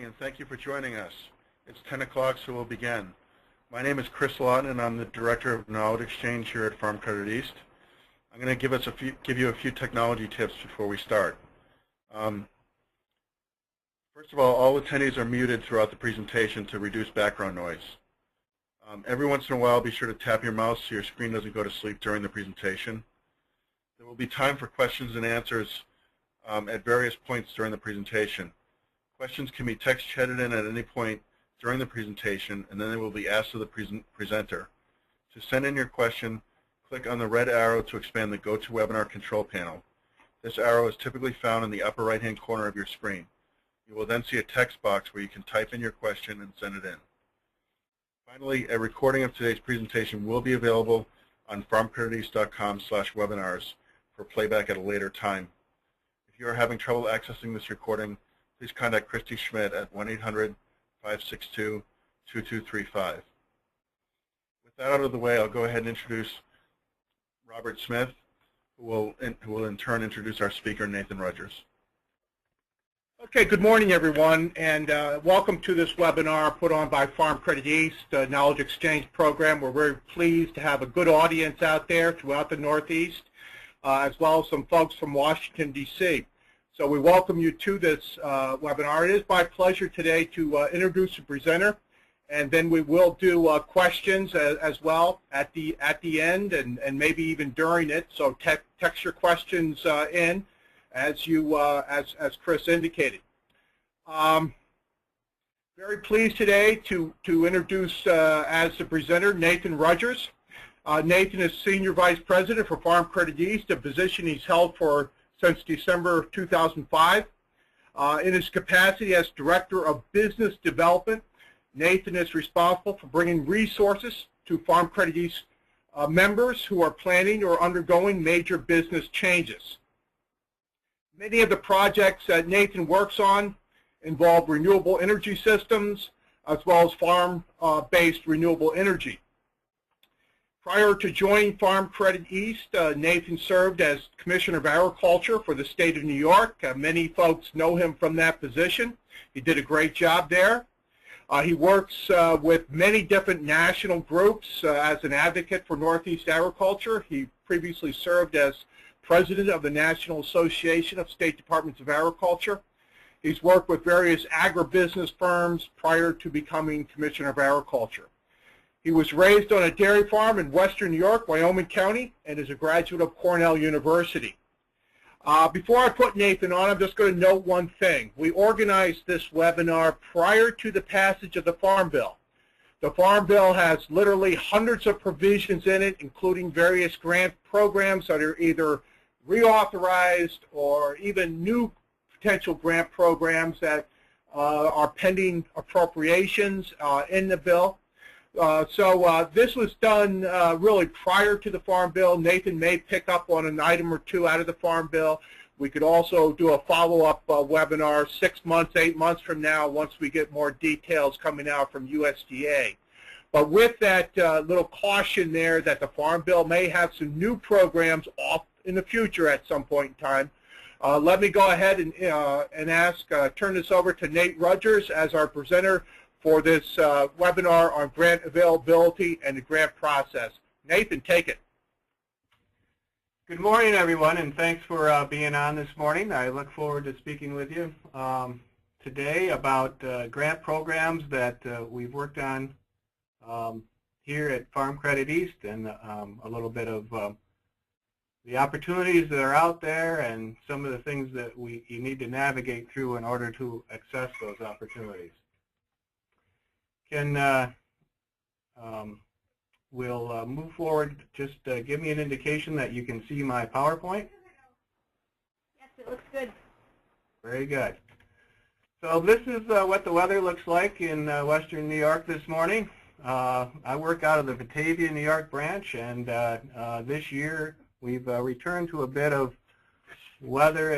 and thank you for joining us. It's 10 o'clock, so we'll begin. My name is Chris Lawton, and I'm the Director of Knowledge Exchange here at Farm Credit East. I'm going to give you a few technology tips before we start. First of all attendees are muted throughout the presentation to reduce background noise. Every once in a while, be sure to tap your mouse so your screen doesn't go to sleep during the presentation. There will be time for questions and answers at various points during the presentation. Questions can be text chatted in at any point during the presentation, and then they will be asked of the presenter. To send in your question, click on the red arrow to expand the GoToWebinar control panel. This arrow is typically found in the upper right-hand corner of your screen. You will then see a text box where you can type in your question and send it in. Finally, a recording of today's presentation will be available on farmcrediteast.com/webinars for playback at a later time. If you are having trouble accessing this recording, please contact Christy Schmidt at 1-800-562-2235. With that out of the way, I'll go ahead and introduce Robert Smith, who will in turn introduce our speaker, Nathan Rudgers. Okay, good morning, everyone, and welcome to this webinar put on by Farm Credit East, Knowledge Exchange Program. We're very pleased to have a good audience out there throughout the Northeast, as well as some folks from Washington, D.C. So we welcome you to this webinar. It is my pleasure today to introduce the presenter, and then we will do questions as well at the end and maybe even during it. So text your questions in as Chris indicated. Very pleased today to introduce as the presenter Nathan Rudgers. Nathan is Senior Vice President for Farm Credit East, a position he's held since December of 2005. In his capacity as Director of Business Development, Nathan is responsible for bringing resources to Farm Credit East members who are planning or undergoing major business changes. Many of the projects that Nathan works on involve renewable energy systems as well as farm-based renewable energy. Prior to joining Farm Credit East, Nathan served as Commissioner of Agriculture for the state of New York. Many folks know him from that position. He did a great job there. He works with many different national groups as an advocate for Northeast agriculture. He previously served as President of the National Association of State Departments of Agriculture. He's worked with various agribusiness firms prior to becoming Commissioner of Agriculture. He was raised on a dairy farm in western New York, Wyoming County, and is a graduate of Cornell University. Before I put Nathan on, I'm just going to note one thing. We organized this webinar prior to the passage of the Farm Bill. The Farm Bill has literally hundreds of provisions in it, including various grant programs that are either reauthorized or even new potential grant programs that are pending appropriations in the bill. So this was done really prior to the Farm Bill. Nathan may pick up on an item or two out of the Farm Bill. We could also do a follow-up webinar 6 months, 8 months from now once we get more details coming out from USDA. But with that little caution there that the Farm Bill may have some new programs off in the future at some point in time, let me go ahead and turn this over to Nate Rudgers as our presenter for this webinar on grant availability and the grant process. Nathan, take it. Good morning, everyone, and thanks for being on this morning. I look forward to speaking with you today about grant programs that we've worked on here at Farm Credit East, and a little bit of the opportunities that are out there and some of the things that you need to navigate through in order to access those opportunities. We'll move forward. Just give me an indication that you can see my PowerPoint. Yes, it looks good. Very good. So this is what the weather looks like in western New York this morning. I work out of the Batavia, New York branch, and this year we've returned to a bit of weather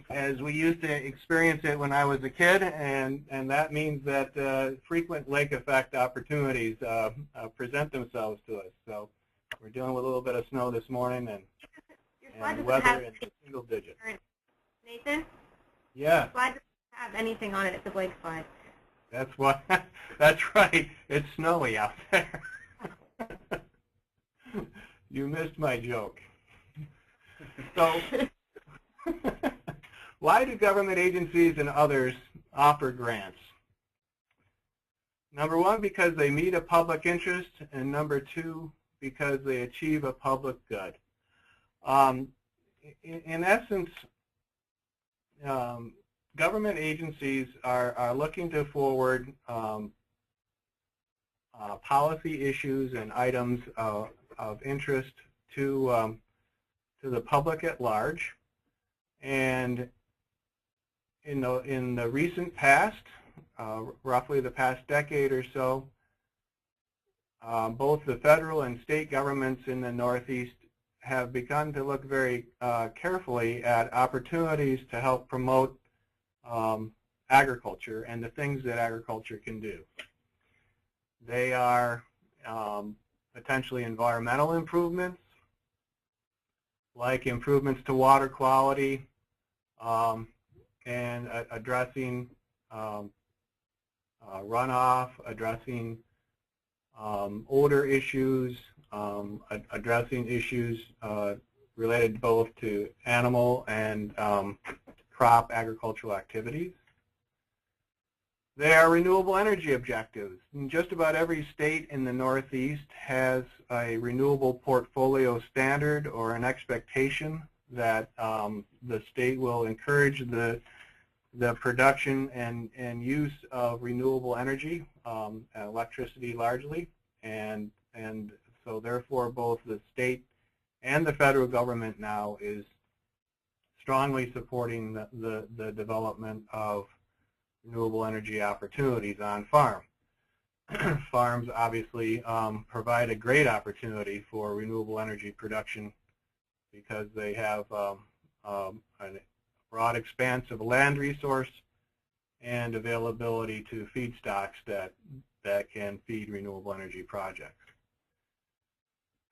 as we used to experience it when I was a kid, and that means that frequent lake effect opportunities present themselves to us. So we're dealing with a little bit of snow this morning and weather in single digits. Nathan? Yeah. Your slide doesn't have anything on it. It's a blank slide. That's what. That's right. It's snowy out there. You missed my joke. So, why do government agencies and others offer grants? Number one, because they meet a public interest, and number two, because they achieve a public good. In essence, government agencies are looking to forward policy issues and items of interest to the public at large. And in the recent past, roughly the past decade or so, both the federal and state governments in the Northeast have begun to look very carefully at opportunities to help promote agriculture and the things that agriculture can do. They are potentially environmental improvements, like improvements to water quality and addressing runoff, addressing odor issues, addressing issues related both to animal and crop agricultural activities. They are renewable energy objectives. And just about every state in the Northeast has a renewable portfolio standard or an expectation that the state will encourage the production and use of renewable energy, electricity largely, and so therefore both the state and the federal government now is strongly supporting the development of renewable energy opportunities on farm. Farms obviously provide a great opportunity for renewable energy production because they have a broad expanse of land resource and availability to feedstocks that can feed renewable energy projects.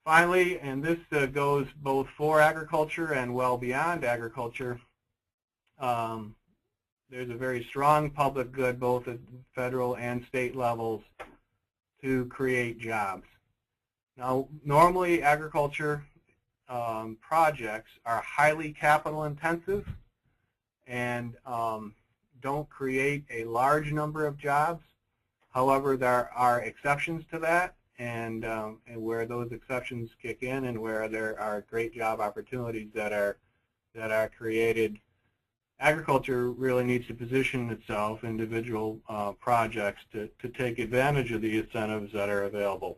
Finally, and this goes both for agriculture and well beyond agriculture, there's a very strong public good both at federal and state levels to create jobs. Now, normally agriculture projects are highly capital intensive and don't create a large number of jobs. However, there are exceptions to that, and where those exceptions kick in and where there are great job opportunities that are created, agriculture really needs to position itself, individual projects, to take advantage of the incentives that are available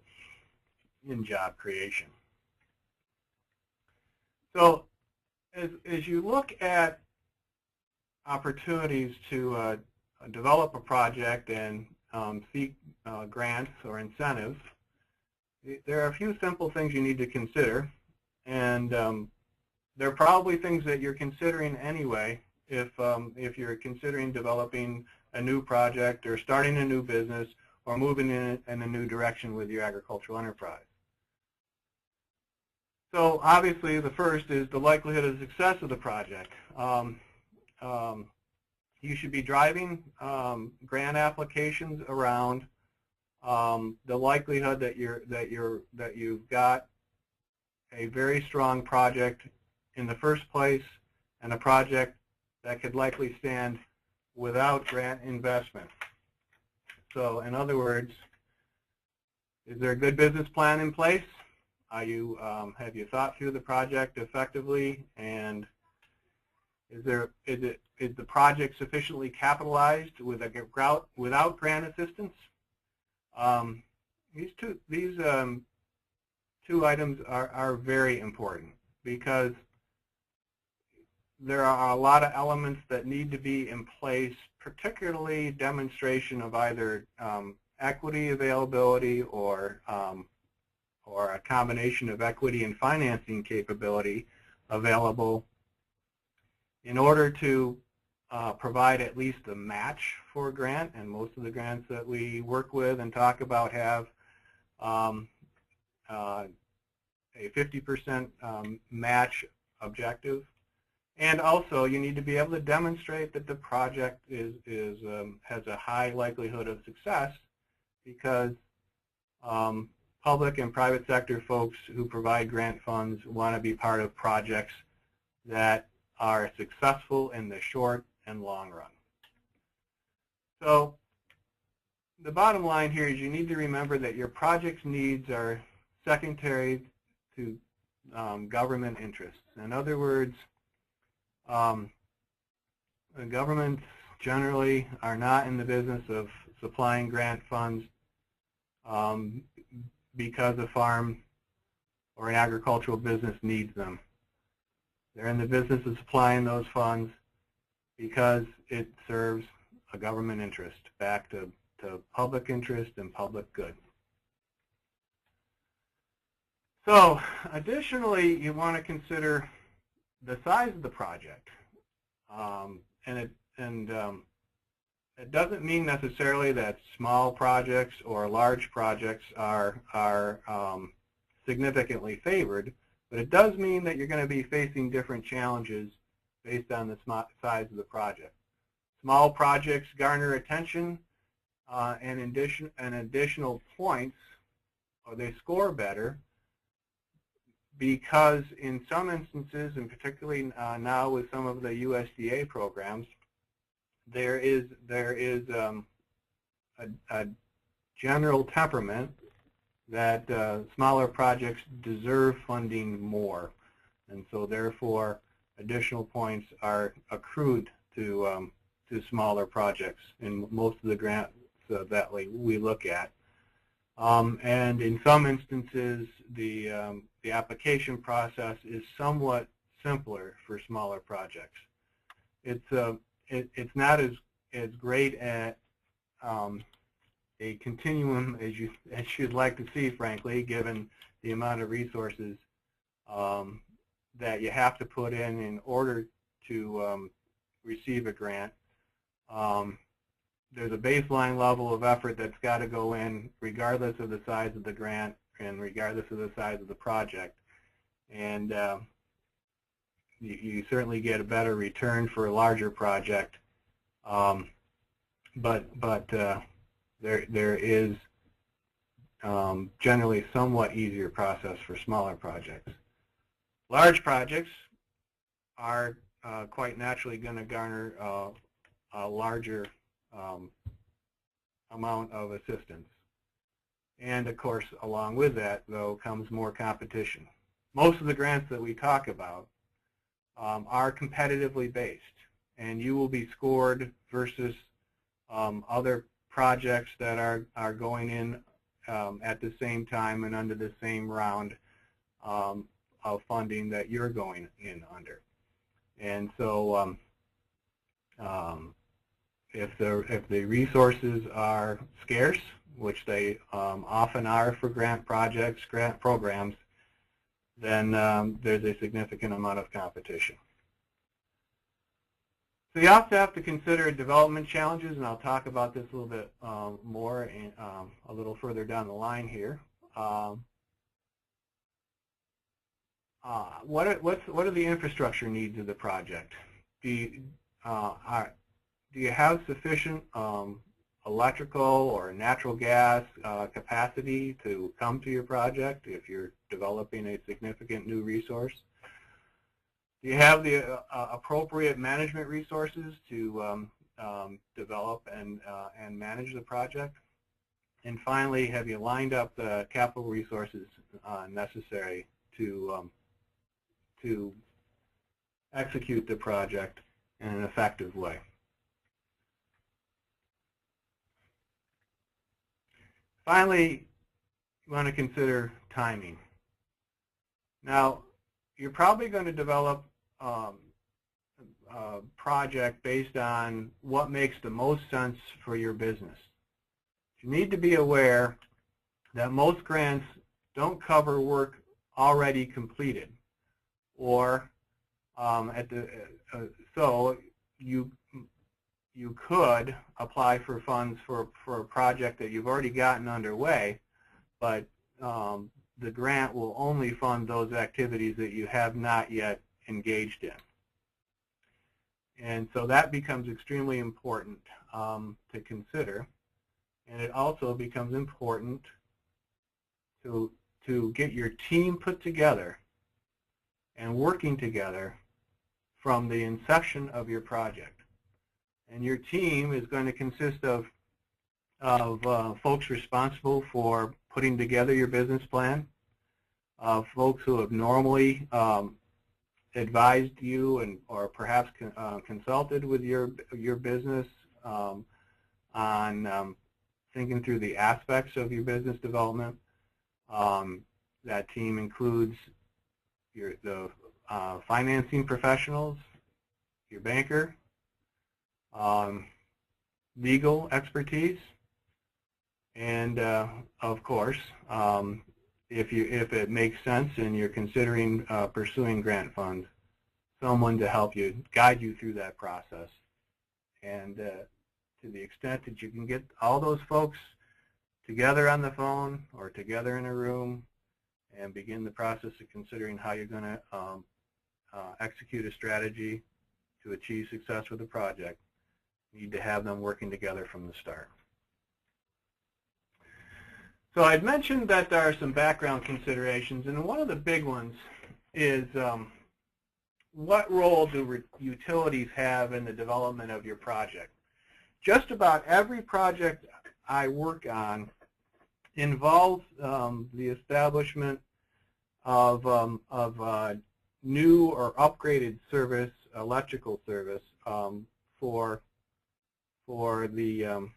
in job creation. So as you look at opportunities to develop a project and seek grants or incentives, there are a few simple things you need to consider, and they're probably things that you're considering anyway if you're considering developing a new project or starting a new business or moving in a new direction with your agricultural enterprise. So obviously the first is the likelihood of success of the project. You should be driving grant applications around the likelihood that you've got a very strong project in the first place and a project that could likely stand without grant investment. So in other words, is there a good business plan in place? Have you thought through the project effectively, and is the project sufficiently capitalized without grant assistance? These two items are very important because there are a lot of elements that need to be in place, particularly demonstration of either equity availability or a combination of equity and financing capability available in order to provide at least a match for a grant. And most of the grants that we work with and talk about have a 50% match objective. And also, you need to be able to demonstrate that the project has a high likelihood of success, because public and private sector folks who provide grant funds want to be part of projects that are successful in the short and long run. So the bottom line here is you need to remember that your project's needs are secondary to government interests. In other words, governments generally are not in the business of supplying grant funds because a farm or an agricultural business needs them. They're in the business of supplying those funds because it serves a government interest, back to public interest and public good. So additionally, you want to consider the size of the project. It doesn't mean necessarily that small projects or large projects are significantly favored, but it does mean that you're going to be facing different challenges based on the size of the project. Small projects garner attention and additional points, or they score better, because in some instances, and particularly now with some of the USDA programs, there is a general temperament that smaller projects deserve funding more, and so therefore additional points are accrued to smaller projects in most of the grants that we look at. And in some instances, the application process is somewhat simpler for smaller projects. It's not as great at a continuum as you'd like to see, frankly, given the amount of resources that you have to put in order to receive a grant. There's a baseline level of effort that's got to go in regardless of the size of the grant and regardless of the size of the project. And you certainly get a better return for a larger project, but there is generally somewhat easier process for smaller projects. Large projects are quite naturally going to garner a larger amount of assistance. And of course, along with that, though, comes more competition. Most of the grants that we talk about are competitively based, and you will be scored versus other projects that are going in at the same time and under the same round of funding that you're going in under. And so if the resources are scarce, which they often are for grant projects, grant programs, then there's a significant amount of competition. So you also have to consider development challenges, and I'll talk about this a little bit more a little further down the line here. What are the infrastructure needs of the project? Do you have sufficient electrical or natural gas capacity to come to your project if you're developing a significant new resource? Do you have the appropriate management resources to develop and manage the project? And finally, have you lined up the capital resources necessary to execute the project in an effective way? Finally, you want to consider timing. Now, you're probably going to develop a project based on what makes the most sense for your business. You need to be aware that most grants don't cover work already completed, or so you could apply for funds for a project that you've already gotten underway, but the grant will only fund those activities that you have not yet engaged in. And so that becomes extremely important to consider. And it also becomes important to get your team put together and working together from the inception of your project. And your team is going to consist of folks responsible for putting together your business plan, folks who have normally advised you and or perhaps consulted with your business on thinking through the aspects of your business development. That team includes the financing professionals, your banker, legal expertise, and of course, if it makes sense and you're considering pursuing grant funds, someone to help you, guide you through that process. And to the extent that you can get all those folks together on the phone or together in a room and begin the process of considering how you're going to execute a strategy to achieve success with the project, you need to have them working together from the start. So I'd mentioned that there are some background considerations, and one of the big ones is what role do utilities have in the development of your project? Just about every project I work on involves the establishment of new or upgraded service, electrical service, for the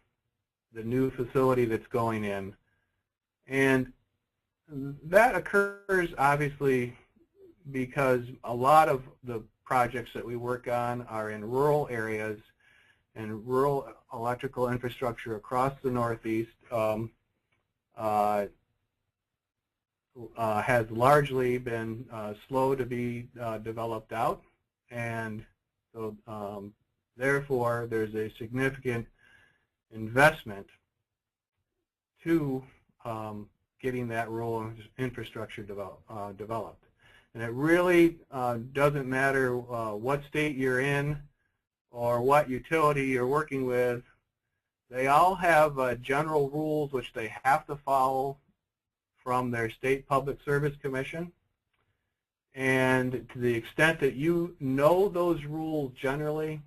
new facility that's going in. And that occurs obviously because a lot of the projects that we work on are in rural areas, and rural electrical infrastructure across the Northeast has largely been slow to be developed out, and so therefore there's a significant investment to getting that rural infrastructure developed. And it really doesn't matter what state you're in or what utility you're working with. They all have general rules which they have to follow from their state public service commission. And to the extent that you know those rules generally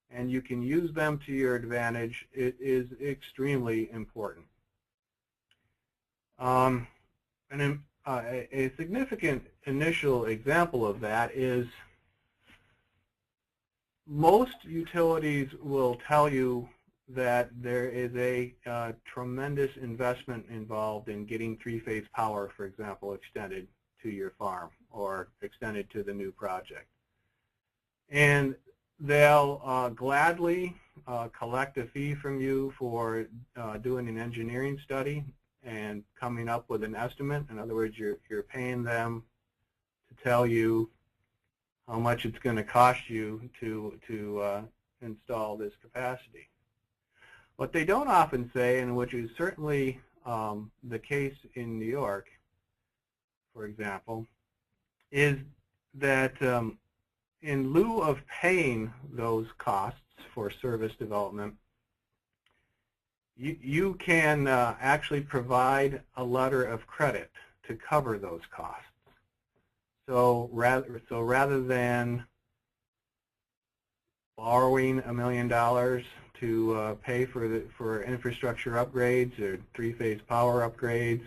and you can use them to your advantage, it is extremely important. A significant initial example of that is most utilities will tell you that there is a tremendous investment involved in getting three-phase power, for example, extended to your farm or extended to the new project. And they'll gladly collect a fee from you for doing an engineering study and coming up with an estimate. In other words, you're paying them to tell you how much it's going to cost you to install this capacity. What they don't often say, and which is certainly the case in New York, for example, is that in lieu of paying those costs for service development, you can actually provide a letter of credit to cover those costs. So rather than borrowing $1 million to pay for infrastructure upgrades or three-phase power upgrades,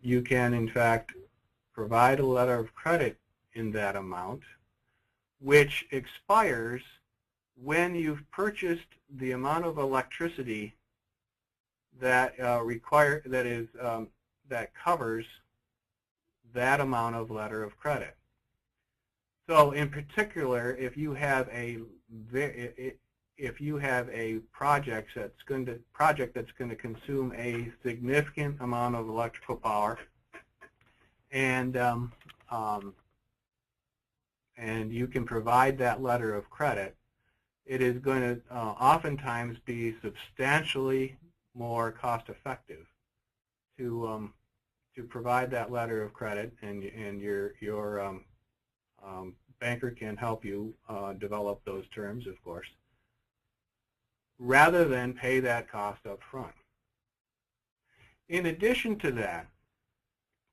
you can in fact provide a letter of credit in that amount, which expires when you've purchased the amount of electricity that that covers that amount of letter of credit. So in particular, if you have a project that's going to consume a significant amount of electrical power, and you can provide that letter of credit, it is going to oftentimes be substantially more cost-effective to provide that letter of credit, and your banker can help you develop those terms, of course, rather than pay that cost up front. In addition to that,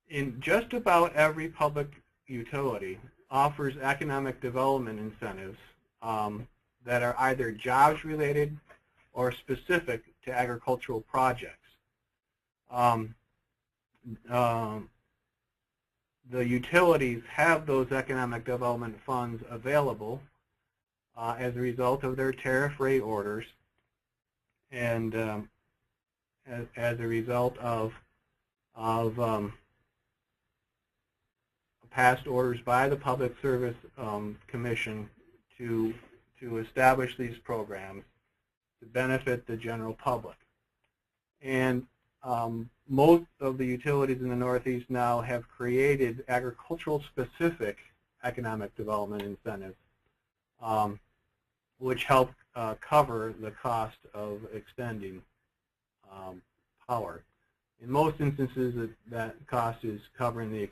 in just about every public utility offers economic development incentives that are either jobs related or specific to agricultural projects. The utilities have those economic development funds available as a result of their tariff rate orders and as a result of past orders by the Public Service Commission to establish these programs to benefit the general public. And most of the utilities in the Northeast now have created agricultural-specific economic development incentives, which help cover the cost of extending power. In most instances, that cost is covering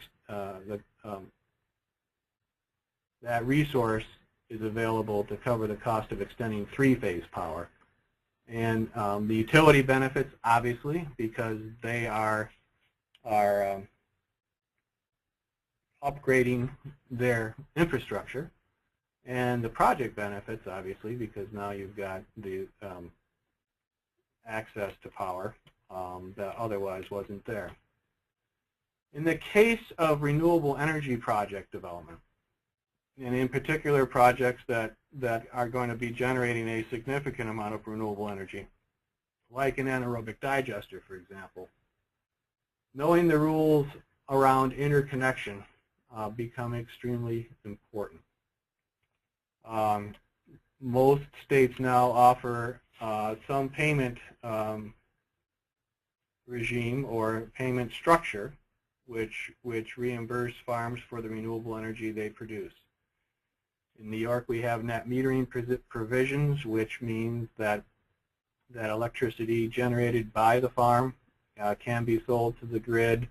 that resource is available to cover the cost of extending three-phase power. And the utility benefits, obviously, because they are upgrading their infrastructure. And the project benefits, obviously, because now you've got the access to power that otherwise wasn't there. In the case of renewable energy project development, and in particular projects that are going to be generating a significant amount of renewable energy, like an anaerobic digester, for example, knowing the rules around interconnection become extremely important. Most states now offer some payment regime or payment structure which reimburse farms for the renewable energy they produce. In New York, we have net metering provisions, which means that electricity generated by the farm can be sold to the grid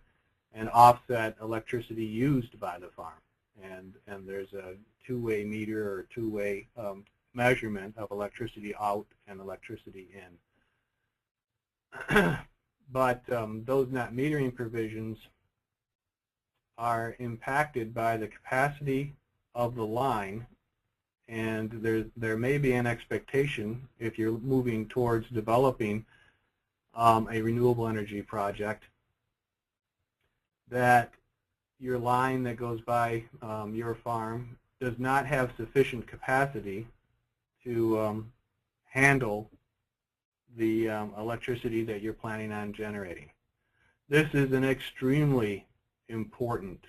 and offset electricity used by the farm. And there's a two-way meter or two-way measurement of electricity out and electricity in. But those net metering provisions are impacted by the capacity of the line, and there may be an expectation, if you're moving towards developing a renewable energy project, that your line that goes by your farm does not have sufficient capacity to handle the electricity that you're planning on generating. This is an extremely important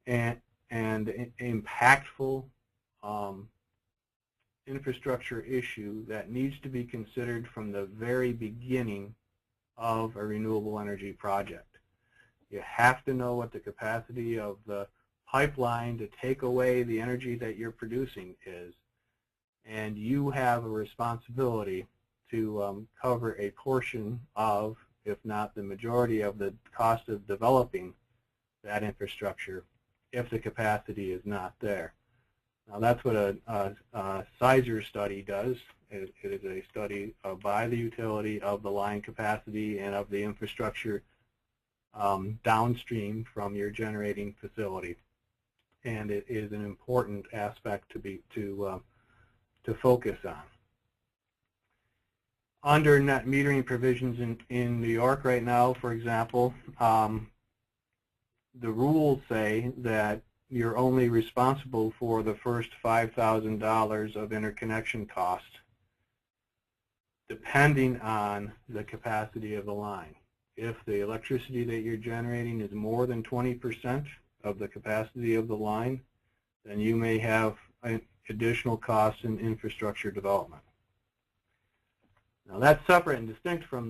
and impactful infrastructure issue that needs to be considered from the very beginning of a renewable energy project. You have to know what the capacity of the pipeline to take away the energy that you're producing is, and you have a responsibility to cover a portion of, if not the majority of, the cost of developing that infrastructure if the capacity is not there. Now that's what a Sizer study does. It is a study by the utility of the line capacity and of the infrastructure downstream from your generating facility, and it is an important aspect to focus on. Under net metering provisions in New York right now, for example, the rules say that you're only responsible for the first $5,000 of interconnection cost, depending on the capacity of the line. If the electricity that you're generating is more than 20% of the capacity of the line, then you may have additional costs in infrastructure development. Now that's separate and distinct from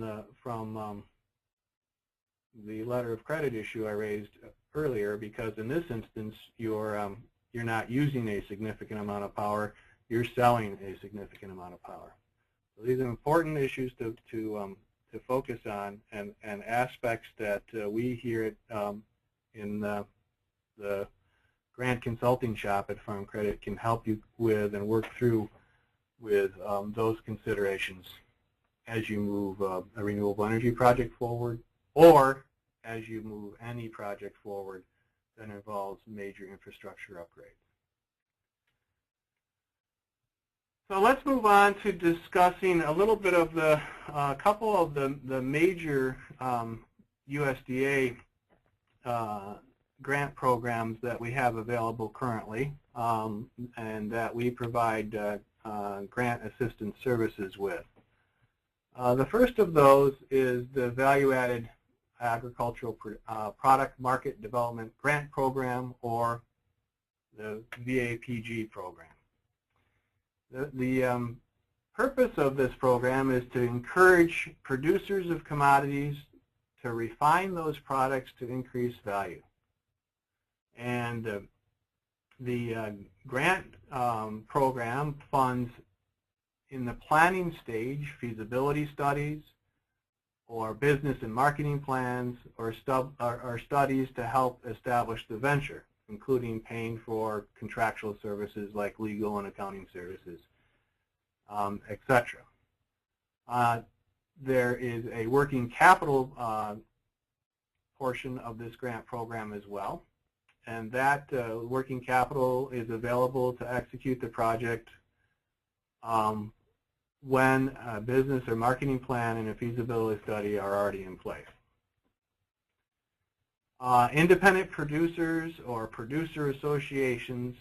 the letter of credit issue I raised earlier, because in this instance you're not using a significant amount of power, you're selling a significant amount of power. So these are important issues to focus on, and aspects that we here in the grant consulting shop at Farm Credit can help you with and work through with those considerations as you move a renewable energy project forward, or as you move any project forward that involves major infrastructure upgrades. So let's move on to discussing a little bit of the couple of the major USDA grant programs that we have available currently and that we provide grant assistance services with. The first of those is the Value-Added Agricultural Product Market Development Grant Program, or the VAPG program. The purpose of this program is to encourage producers of commodities to refine those products to increase value. And the grant program funds in the planning stage feasibility studies or business and marketing plans or studies to help establish the venture, including paying for contractual services like legal and accounting services, etc. There is a working capital portion of this grant program as well, and that working capital is available to execute the project when a business or marketing plan and a feasibility study are already in place. Independent producers or producer associations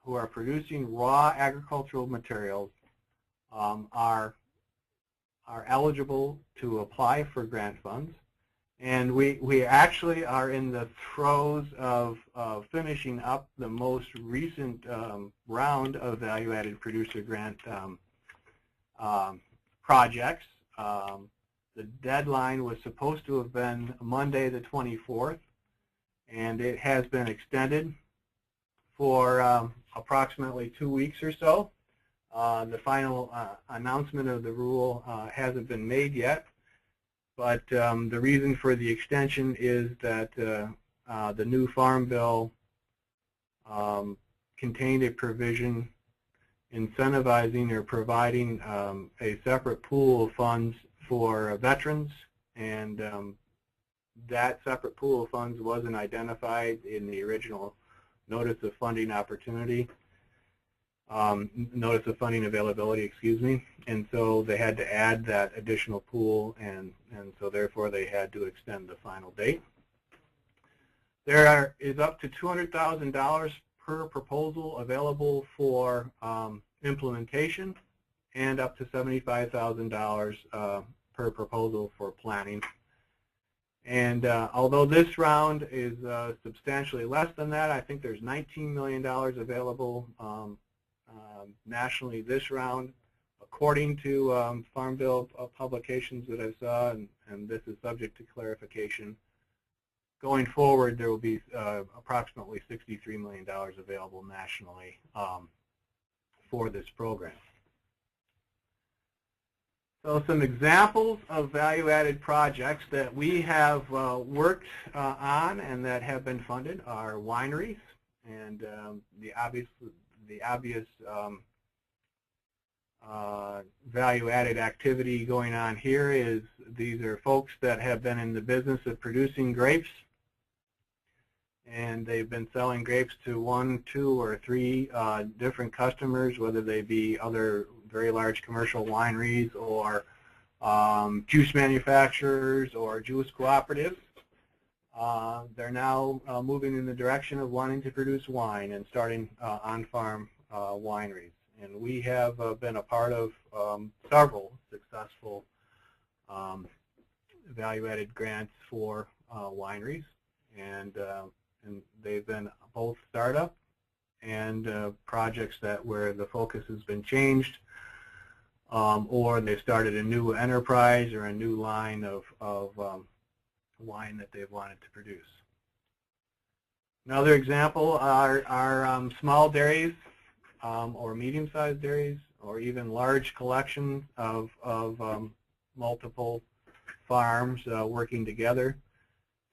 who are producing raw agricultural materials are eligible to apply for grant funds. And we actually are in the throes of finishing up the most recent round of value-added producer grant projects. The deadline was supposed to have been Monday the 24th, and it has been extended for approximately 2 weeks or so. The final announcement of the rule hasn't been made yet, but the reason for the extension is that the new Farm Bill contained a provision incentivizing or providing a separate pool of funds for veterans, and that separate pool of funds wasn't identified in the original Notice of Funding Opportunity, Notice of Funding Availability, excuse me, and so they had to add that additional pool, and so therefore they had to extend the final date. There is up to $200,000 per proposal available for implementation, and up to $75,000 per proposal for planning. And although this round is substantially less than that, I think there's $19 million available nationally this round, according to Farm Bill publications that I saw, and this is subject to clarification. Going forward, there will be approximately $63 million available nationally for this program. So some examples of value-added projects that we have worked on and that have been funded are wineries, and the obvious value-added activity going on here is these are folks that have been in the business of producing grapes, and they've been selling grapes to 1, 2, or 3 different customers, whether they be other very large commercial wineries or juice manufacturers or juice cooperatives. They're now moving in the direction of wanting to produce wine and starting on-farm wineries. And we have been a part of several successful value-added grants for wineries, and they've been both startup and projects where the focus has been changed, or they've started a new enterprise or a new line of wine that they've wanted to produce. Another example are small dairies or medium-sized dairies, or even large collections of multiple farms working together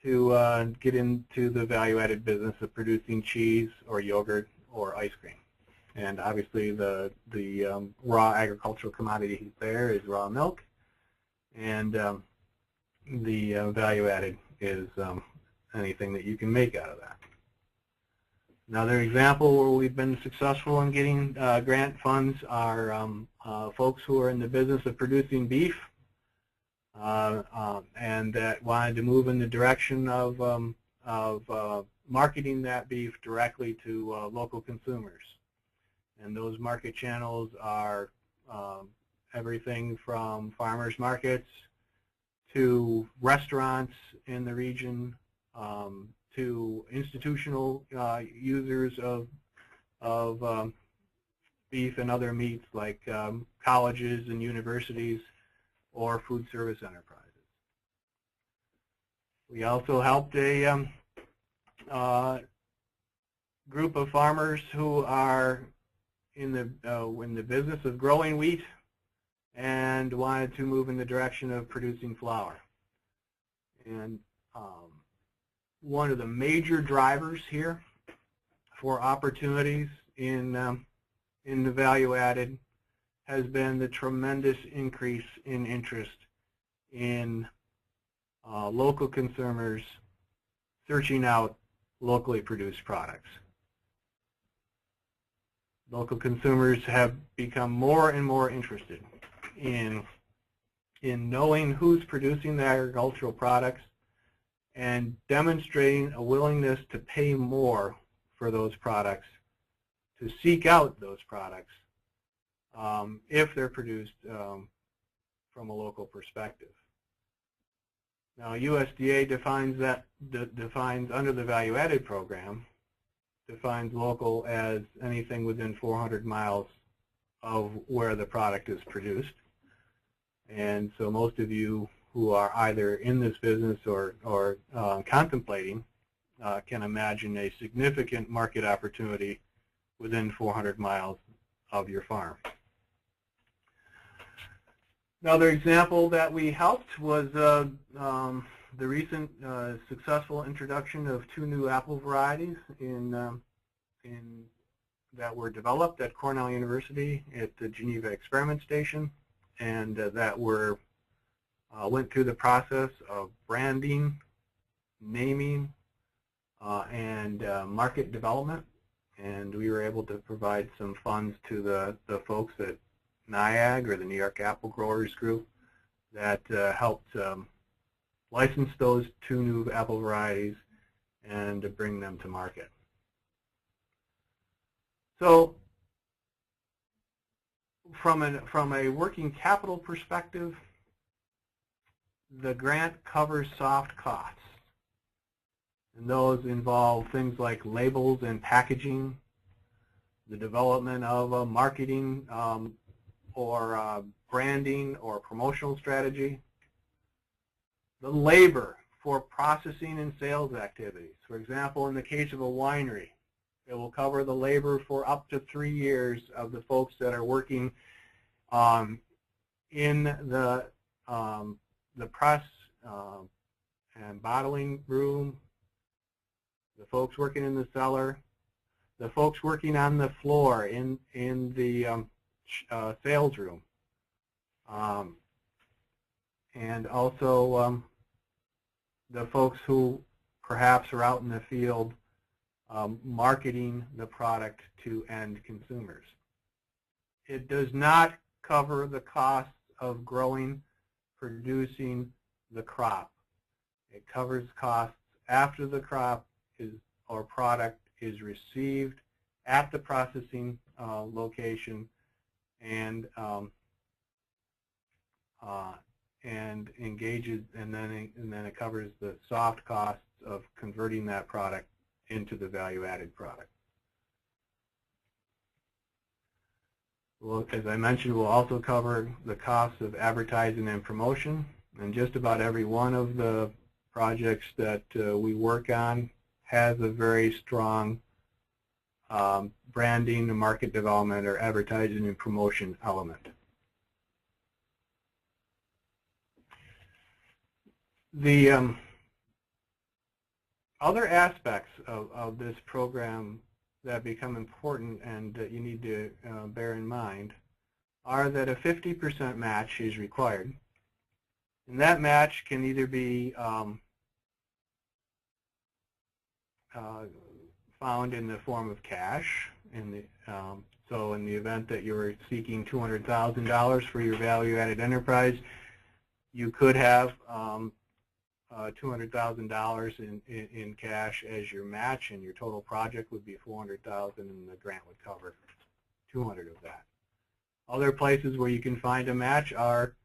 to get into the value-added business of producing cheese or yogurt or ice cream. And obviously the raw agricultural commodity there is raw milk, and the value-added is anything that you can make out of that. Another example where we've been successful in getting grant funds are folks who are in the business of producing beef and that wanted to move in the direction of marketing that beef directly to local consumers. And those market channels are everything from farmers markets to restaurants in the region, to institutional users of beef and other meats like colleges and universities or food service enterprises. We also helped a group of farmers who are in the business of growing wheat and wanted to move in the direction of producing flour. And one of the major drivers here for opportunities in the value added has been the tremendous increase in interest in local consumers searching out locally produced products. Local consumers have become more and more interested in knowing who's producing the agricultural products and demonstrating a willingness to pay more for those products, to seek out those products if they're produced from a local perspective. Now, USDA defines under the value-added program, defines local as anything within 400 miles of where the product is produced. And so most of you who are either in this business or contemplating can imagine a significant market opportunity within 400 miles of your farm. Another example that we helped was the recent successful introduction of 2 new apple varieties that were developed at Cornell University at the Geneva Experiment Station, and that went through the process of branding, naming, and market development. And we were able to provide some funds to the folks at NIAG, or the New York Apple Growers Group, that helped license those 2 new apple varieties and to bring them to market. So from a working capital perspective, the grant covers soft costs. And those involve things like labels and packaging, the development of a marketing or branding or promotional strategy, the labor for processing and sales activities. For example, in the case of a winery, it will cover the labor for up to 3 years of the folks that are working in the press and bottling room, the folks working in the cellar, the folks working on the floor in the sales room, and also the folks who perhaps are out in the field marketing the product to end consumers. It does not cover the costs of growing, producing the crop. It covers costs after the crop or product is received at the processing location and engages, and then it covers the soft costs of converting that product into the value-added product. Well, as I mentioned, we'll also cover the costs of advertising and promotion, and just about every one of the projects that we work on has a very strong branding and market development or advertising and promotion element. The Other aspects of this program that become important and that you need to bear in mind are that a 50% match is required. And that match can either be found in the form of cash. So in the event that you're seeking $200,000 for your value-added enterprise, you could have $200,000 in cash as your match, and your total project would be $400,000, and the grant would cover 200 of that. Other places where you can find a match are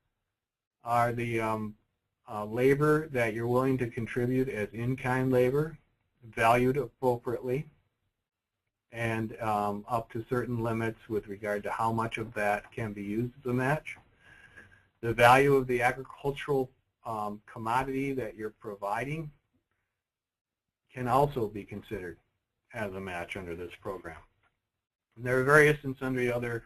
the labor that you're willing to contribute as in-kind labor, valued appropriately, and up to certain limits with regard to how much of that can be used as a match. The value of the agricultural commodity that you're providing can also be considered as a match under this program. And there are various and sundry other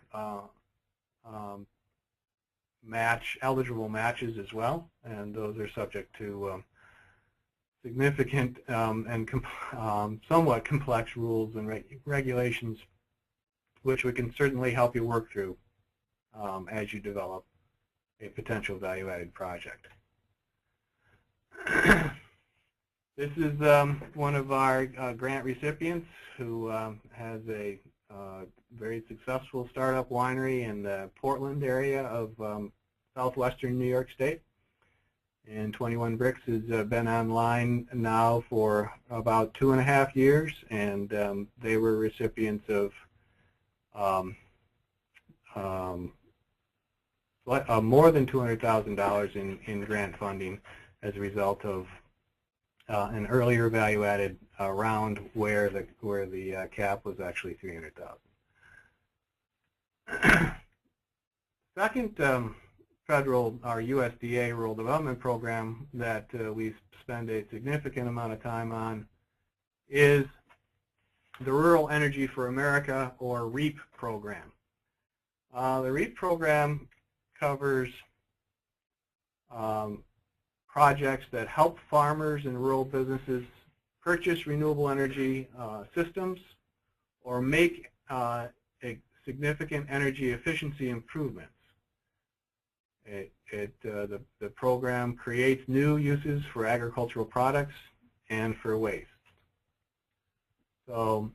eligible matches as well, and those are subject to significant and somewhat complex rules and regulations, which we can certainly help you work through as you develop a potential value-added project. This is one of our grant recipients who has a very successful startup winery in the Portland area of southwestern New York State. And 21 Bricks has been online now for about 2.5 years, and they were recipients of more than $200,000 in grant funding as a result of an earlier value-added round where the cap was actually $300,000. Second federal or USDA rural development program that we spend a significant amount of time on is the Rural Energy for America, or REAP program. The REAP program covers projects that help farmers and rural businesses purchase renewable energy systems or make significant energy efficiency improvements. The program creates new uses for agricultural products and for waste. So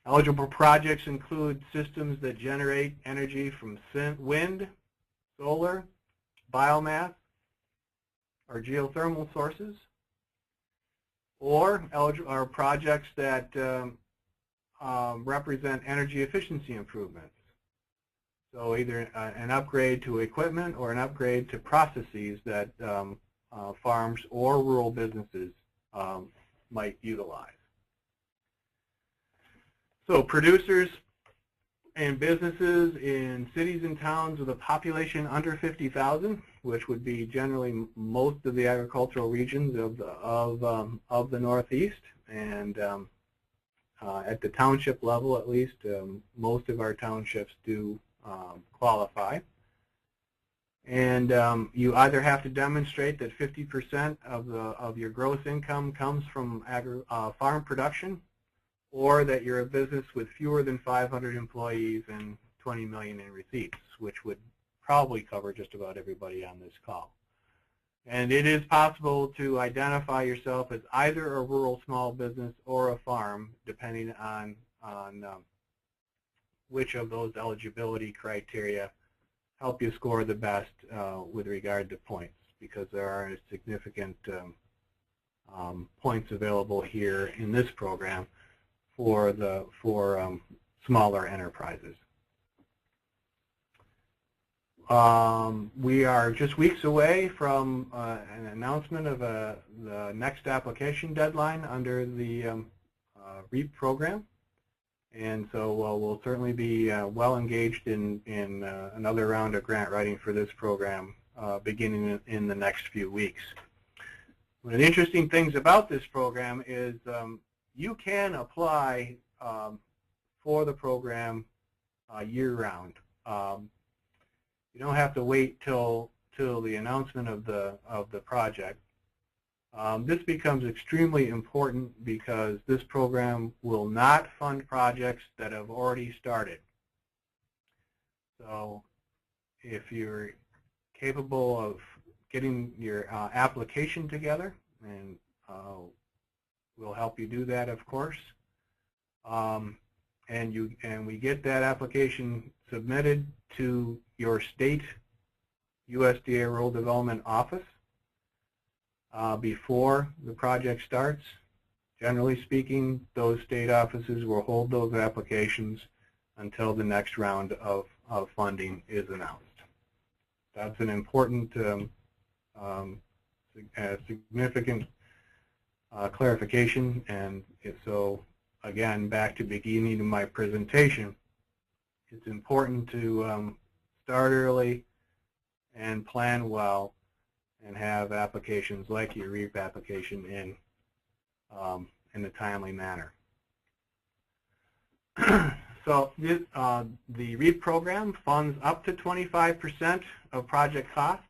eligible projects include systems that generate energy from wind, solar, biomass, or geothermal sources, or projects that represent energy efficiency improvements. So either an upgrade to equipment or an upgrade to processes that farms or rural businesses might utilize. So producers and businesses in cities and towns with a population under 50,000, which would be generally most of the agricultural regions of the Northeast, and at the township level at least, most of our townships do qualify. And you either have to demonstrate that 50% of your gross income comes from farm production, or that you're a business with fewer than 500 employees and 20 million in receipts, which would probably cover just about everybody on this call. And it is possible to identify yourself as either a rural small business or a farm, depending on which of those eligibility criteria help you score the best with regard to points, because there are significant points available here in this program for smaller enterprises. We are just weeks away from an announcement of the next application deadline under the REAP program, and so we'll certainly be well engaged in another round of grant writing for this program beginning in the next few weeks. One of the interesting things about this program is you can apply for the program year-round. You don't have to wait till the announcement of the project. This becomes extremely important because this program will not fund projects that have already started. So if you're capable of getting your application together, and we'll help you do that, of course, and we get that application submitted to your state USDA Rural Development Office before the project starts. Generally speaking, those state offices will hold those applications until the next round of funding is announced. That's an important, significant clarification, and so again, back to the beginning of my presentation, it's important to start early and plan well and have applications like your REAP application in a timely manner. So the REAP program funds up to 25% of project costs,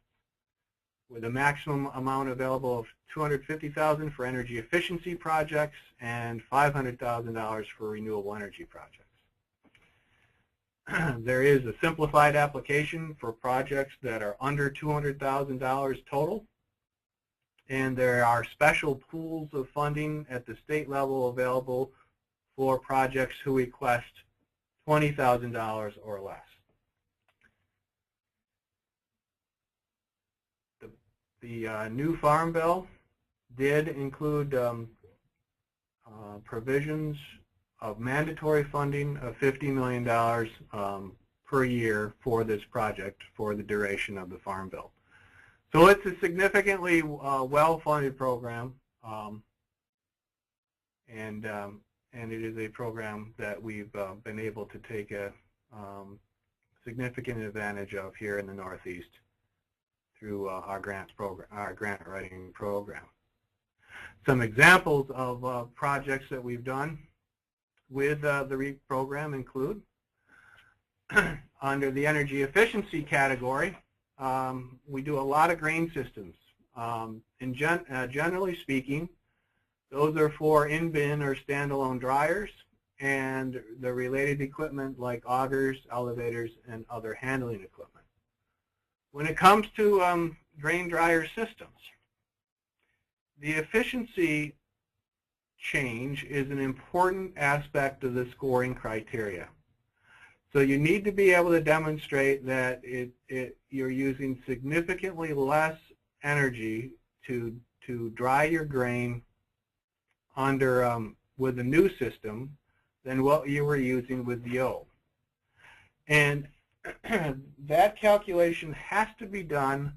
with a maximum amount available of $250,000 for energy efficiency projects and $500,000 for renewable energy projects. There is a simplified application for projects that are under $200,000 total, and there are special pools of funding at the state level available for projects who request $20,000 or less. The new Farm Bill did include provisions of mandatory funding of $50 million per year for this project for the duration of the Farm Bill. So it's a significantly well-funded program, and it is a program that we've been able to take a significant advantage of here in the Northeast through our grant writing program. Some examples of projects that we've done with the REAP program include, under the energy efficiency category, we do a lot of grain systems. Generally speaking, those are for in-bin or standalone dryers and the related equipment like augers, elevators, and other handling equipment. When it comes to grain dryer systems, the efficiency change is an important aspect of the scoring criteria. So you need to be able to demonstrate that you're using significantly less energy to dry your grain under with the new system than what you were using with the old. And that calculation has to be done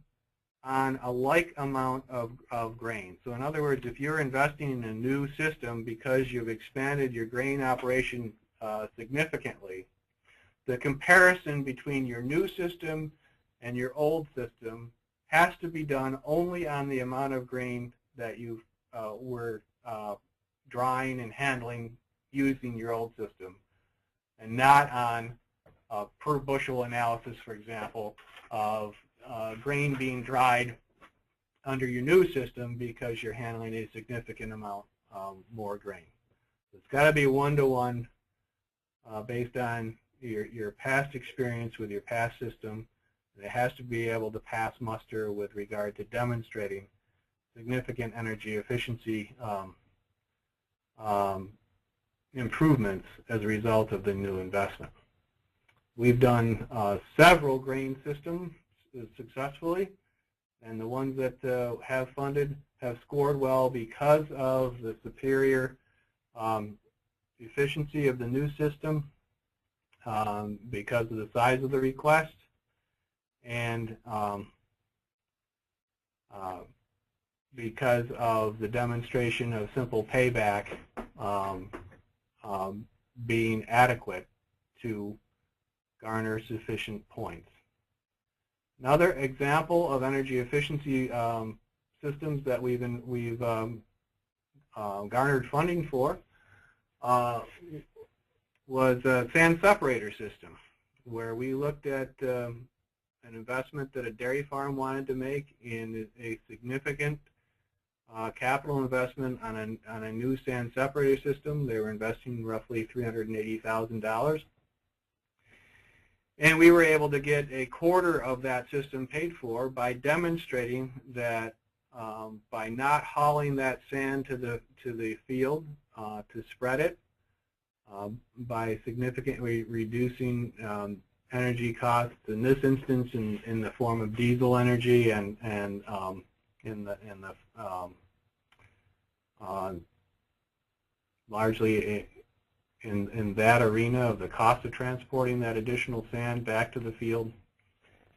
on a like amount of grain. So in other words, if you're investing in a new system because you've expanded your grain operation significantly, the comparison between your new system and your old system has to be done only on the amount of grain that you were drying and handling using your old system, and not on per bushel analysis, for example, of grain being dried under your new system because you're handling a significant amount more grain. It's got to be one-to-one based on your past experience with your past system, and it has to be able to pass muster with regard to demonstrating significant energy efficiency improvements as a result of the new investment. We've done several grain systems successfully, and the ones that have funded have scored well because of the superior efficiency of the new system, because of the size of the request, and because of the demonstration of simple payback being adequate to garner sufficient points. Another example of energy efficiency systems that we've garnered funding for was a sand separator system, where we looked at an investment that a dairy farm wanted to make in a significant capital investment on a new sand separator system. They were investing roughly $380,000. And we were able to get a quarter of that system paid for by demonstrating that by not hauling that sand to the field to spread it, by significantly reducing energy costs, in this instance in the form of diesel energy and largely in that arena of the cost of transporting that additional sand back to the field,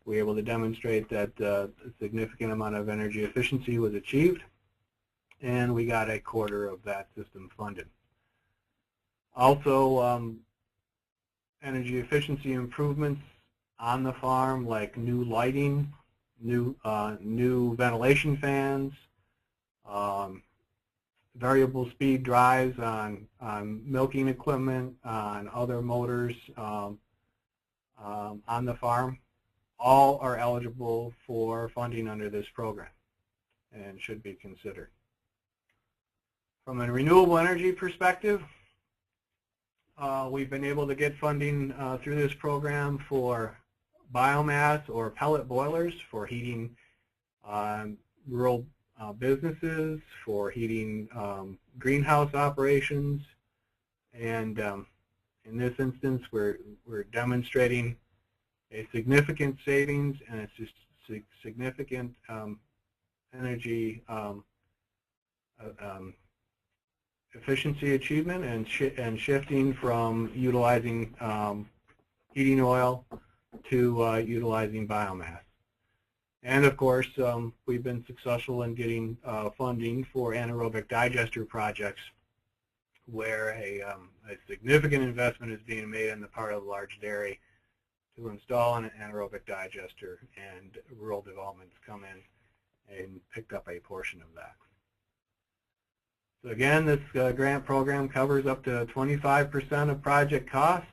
we were able to demonstrate that a significant amount of energy efficiency was achieved, and we got a quarter of that system funded. Also, energy efficiency improvements on the farm, like new lighting, new ventilation fans, variable speed drives on milking equipment, on other motors on the farm, all are eligible for funding under this program and should be considered. From a renewable energy perspective, we've been able to get funding through this program for biomass or pellet boilers for heating rural businesses, for heating greenhouse operations, and in this instance we're demonstrating a significant savings and a significant energy efficiency achievement and shifting from utilizing heating oil to utilizing biomass. And of course, we've been successful in getting funding for anaerobic digester projects where a significant investment is being made on the part of a large dairy to install an anaerobic digester, and rural developments come in and picked up a portion of that. So again, this grant program covers up to 25% of project costs.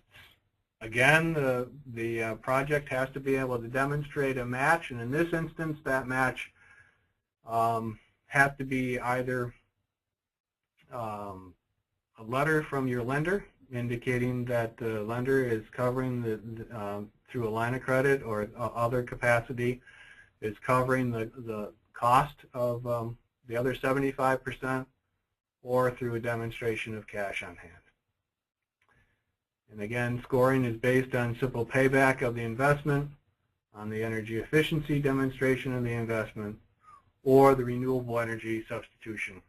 Again, the project has to be able to demonstrate a match, and in this instance, that match has to be either a letter from your lender indicating that the lender is covering through a line of credit or other capacity is covering the cost of the other 75%, or through a demonstration of cash on hand. And again, scoring is based on simple payback of the investment, on the energy efficiency demonstration of the investment, or the renewable energy substitution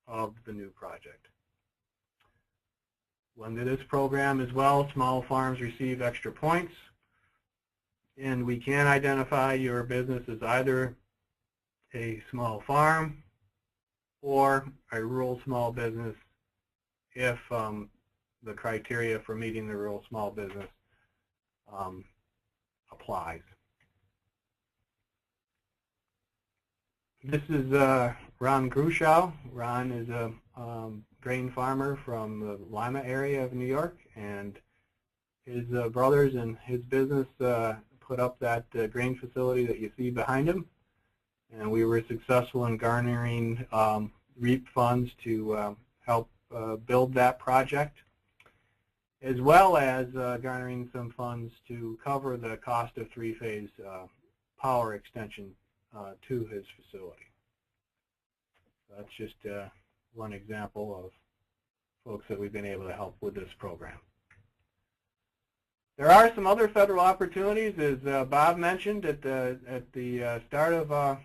of the new project. Under this program as well, small farms receive extra points, and we can identify your business as either a small farm or a rural small business if the criteria for meeting the rural small business applies. This is Ron Gruschow. Ron is a grain farmer from the Lima area of New York, and his brothers and his business put up that grain facility that you see behind him, and we were successful in garnering REAP funds to help build that project, as well as garnering some funds to cover the cost of three-phase power extension to his facility. So that's just one example of folks that we've been able to help with this program. There are some other federal opportunities, as Bob mentioned at the start of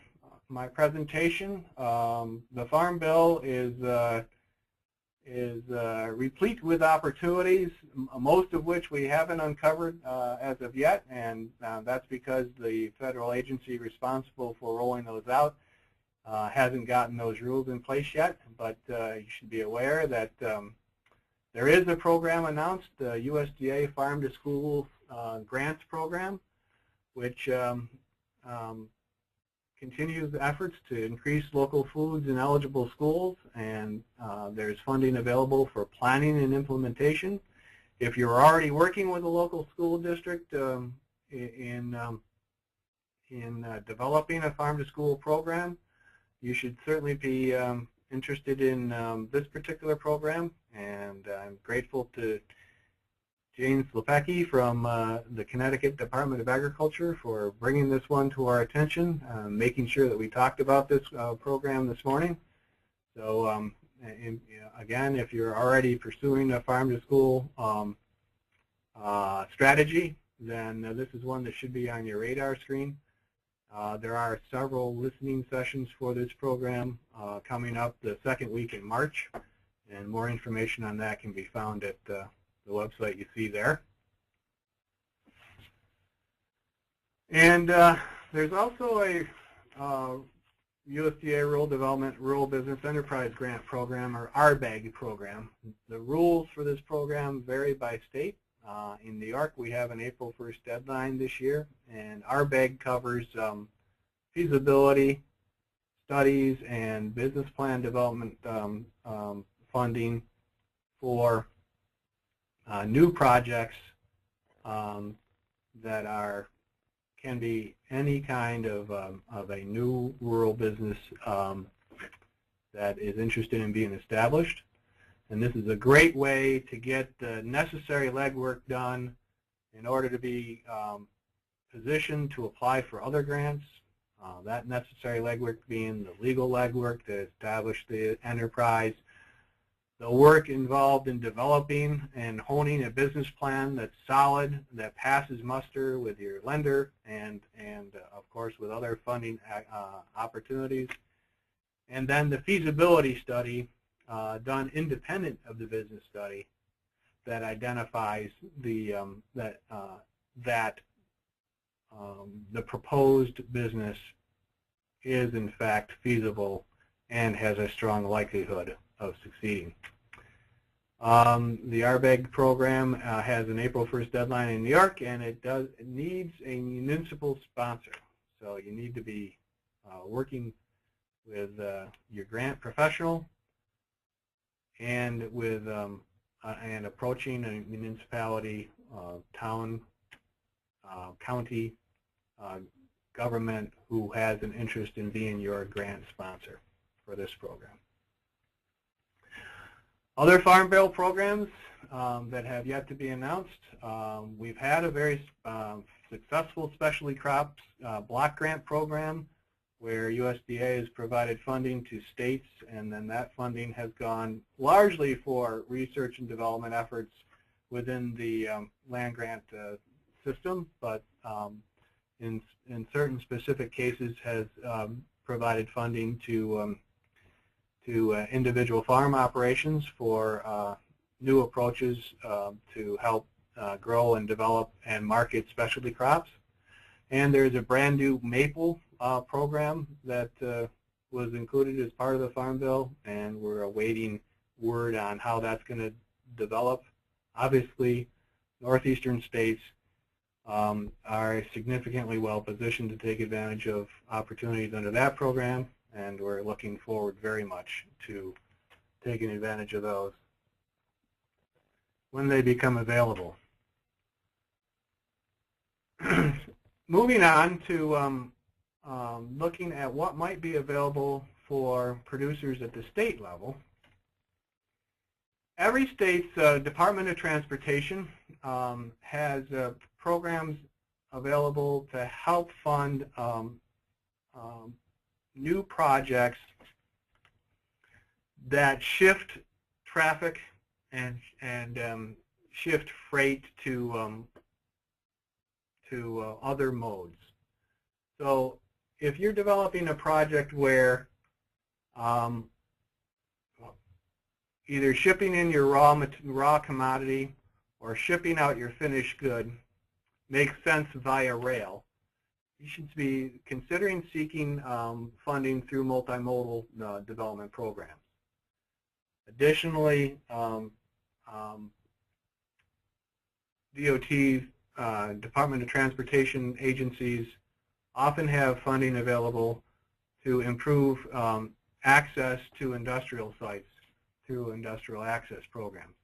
my presentation. The Farm Bill is replete with opportunities, most of which we haven't uncovered as of yet, and that's because the federal agency responsible for rolling those out hasn't gotten those rules in place yet. But you should be aware that there is a program announced, the USDA Farm to School Grants Program, which continues efforts to increase local foods in eligible schools, and there's funding available for planning and implementation. If you're already working with a local school district in developing a farm-to-school program, you should certainly be interested in this particular program, and I'm grateful to James Lepecki from the Connecticut Department of Agriculture for bringing this one to our attention, making sure that we talked about this program this morning. So again, if you're already pursuing a farm-to-school strategy, then this is one that should be on your radar screen. There are several listening sessions for this program coming up the second week in March, and more information on that can be found at the website you see there. And there's also a USDA Rural Development Rural Business Enterprise Grant Program, or RBEG program. The rules for this program vary by state. In New York, we have an April 1st deadline this year, and RBEG covers feasibility studies and business plan development funding for new projects that can be any kind of a new rural business that is interested in being established. And this is a great way to get the necessary legwork done in order to be positioned to apply for other grants. That necessary legwork being the legal legwork to establish the enterprise, the work involved in developing and honing a business plan that's solid, that passes muster with your lender and of course with other funding opportunities. And then the feasibility study done independent of the business study that identifies the the proposed business is in fact feasible and has a strong likelihood of succeeding. The RBEG program has an April 1st deadline in New York, and it needs a municipal sponsor. So you need to be working with your grant professional and with and approaching a municipality, town, county government who has an interest in being your grant sponsor for this program. Other Farm Bill programs that have yet to be announced. We've had a very successful specialty crops block grant program where USDA has provided funding to states, and then that funding has gone largely for research and development efforts within the land grant system, but in certain specific cases has provided funding to individual farm operations for new approaches to help grow and develop and market specialty crops. And there's a brand new maple program that was included as part of the Farm Bill, and we're awaiting word on how that's going to develop. Obviously, northeastern states are significantly well positioned to take advantage of opportunities under that program, and we're looking forward very much to taking advantage of those when they become available. Moving on to looking at what might be available for producers at the state level. Every state's Department of Transportation has programs available to help fund new projects that shift traffic and shift freight to other modes. So if you're developing a project where either shipping in your raw commodity or shipping out your finished good makes sense via rail, you should be considering seeking funding through multimodal development programs. Additionally, DOT's Department of Transportation agencies often have funding available to improve access to industrial sites through industrial access programs.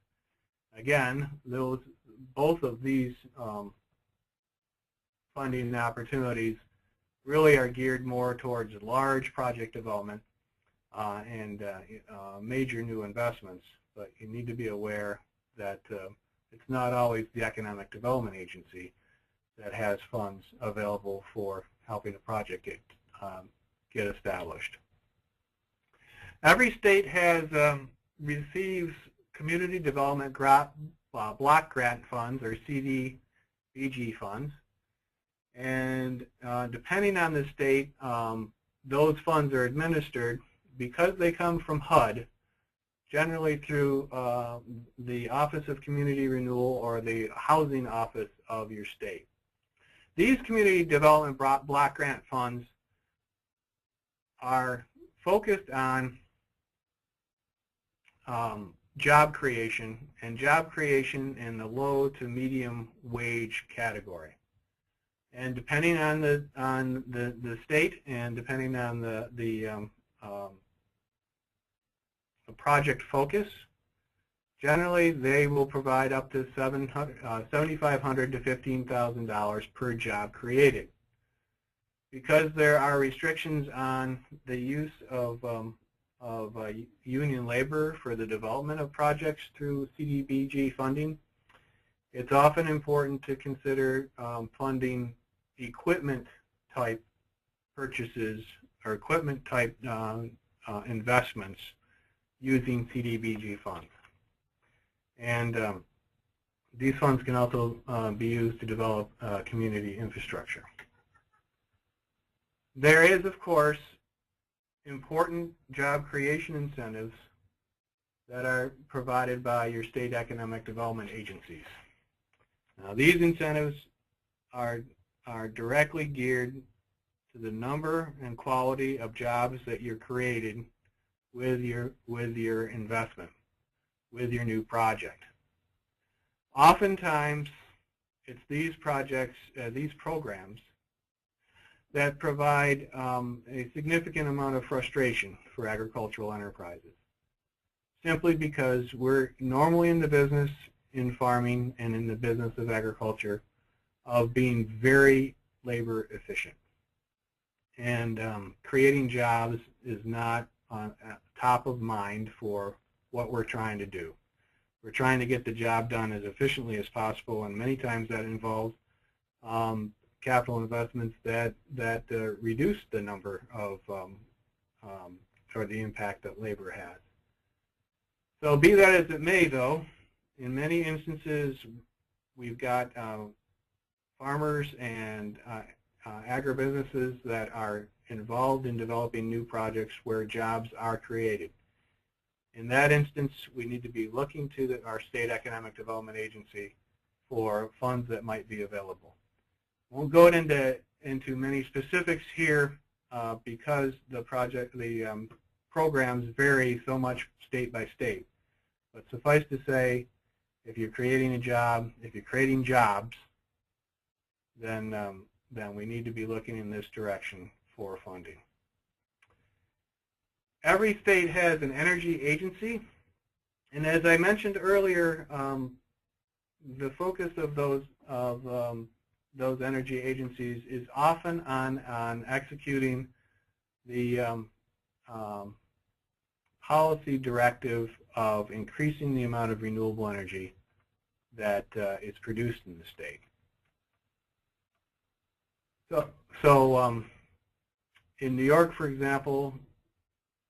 Again, both of these funding opportunities really are geared more towards large project development and major new investments, but you need to be aware that it's not always the Economic Development Agency that has funds available for helping a project get established. Every state receives Community Development Block Grant Funds, or CDBG funds, and depending on the state, those funds are administered, because they come from HUD, generally through the Office of Community Renewal or the Housing Office of your state. These Community Development Block Grant Funds are focused on job creation, and job creation in the low to medium wage category. And depending on the state, and depending on the project focus, generally they will provide up to $7,500 to $15,000 per job created. Because there are restrictions on the use of union labor for the development of projects through CDBG funding, it's often important to consider funding equipment type purchases or equipment type investments using CDBG funds. And these funds can also be used to develop community infrastructure. There is, of course, important job creation incentives that are provided by your state economic development agencies. Now, these incentives are directly geared to the number and quality of jobs that you're creating with your investment, with your new project. Oftentimes, it's these projects, these programs, that provide a significant amount of frustration for agricultural enterprises, simply because we're normally in the business in farming and in the business of agriculture of being very labor efficient. And creating jobs is not top of mind for what we're trying to do. We're trying to get the job done as efficiently as possible, and many times that involves capital investments that reduce the number of or the impact that labor has. So be that as it may, though, in many instances we've got farmers and agribusinesses that are involved in developing new projects where jobs are created. In that instance, we need to be looking to our state economic development agency for funds that might be available. Won't go into many specifics here because the programs vary so much state by state. But suffice to say, if you're creating a job, if you're creating jobs, then we need to be looking in this direction for funding. Every state has an energy agency, and as I mentioned earlier, the focus of those energy agencies is often on executing the policy directive of increasing the amount of renewable energy that is produced in the state. So in New York, for example,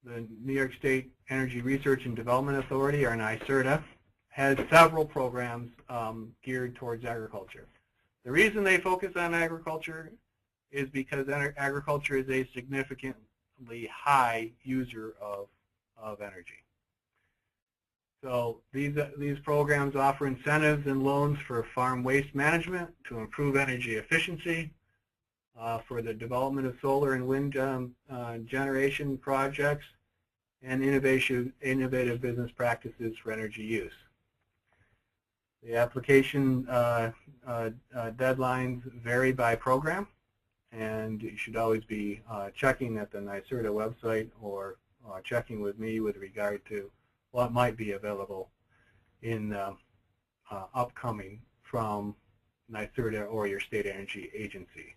the New York State Energy Research and Development Authority, or NYSERDA, has several programs geared towards agriculture. The reason they focus on agriculture is because agriculture is a significantly high user of energy. So these programs offer incentives and loans for farm waste management to improve energy efficiency, for the development of solar and wind generation projects, and innovative business practices for energy use. The application deadlines vary by program, and you should always be checking at the NYSERDA website or checking with me with regard to what might be available in upcoming from NYSERDA or your state energy agency.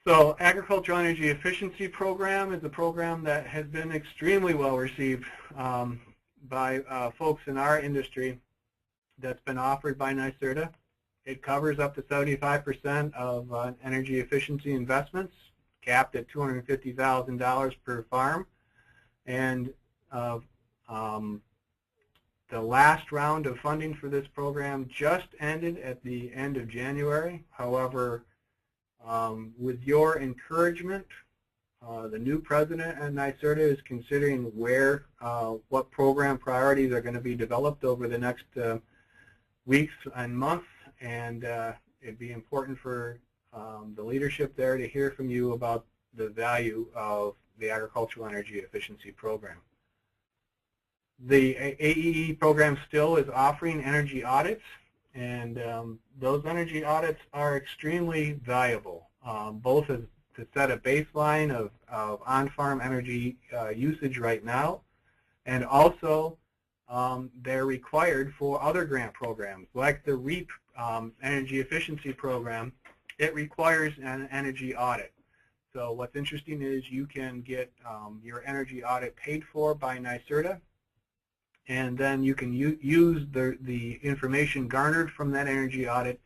So Agricultural Energy Efficiency Program is a program that has been extremely well received by folks in our industry that's been offered by NYSERDA. It covers up to 75% of energy efficiency investments, capped at $250,000 per farm. And the last round of funding for this program just ended at the end of January. However, with your encouragement, the new president at NYSERDA is considering what program priorities are going to be developed over the next weeks and months, and it'd be important for the leadership there to hear from you about the value of the Agricultural Energy Efficiency Program. The AEE program still is offering energy audits, and those energy audits are extremely valuable, both to set a baseline of on-farm energy usage right now, and also they're required for other grant programs, like the REAP Energy Efficiency Program. It requires an energy audit. So what's interesting is you can get your energy audit paid for by NYSERDA, and then you can use the information garnered from that energy audit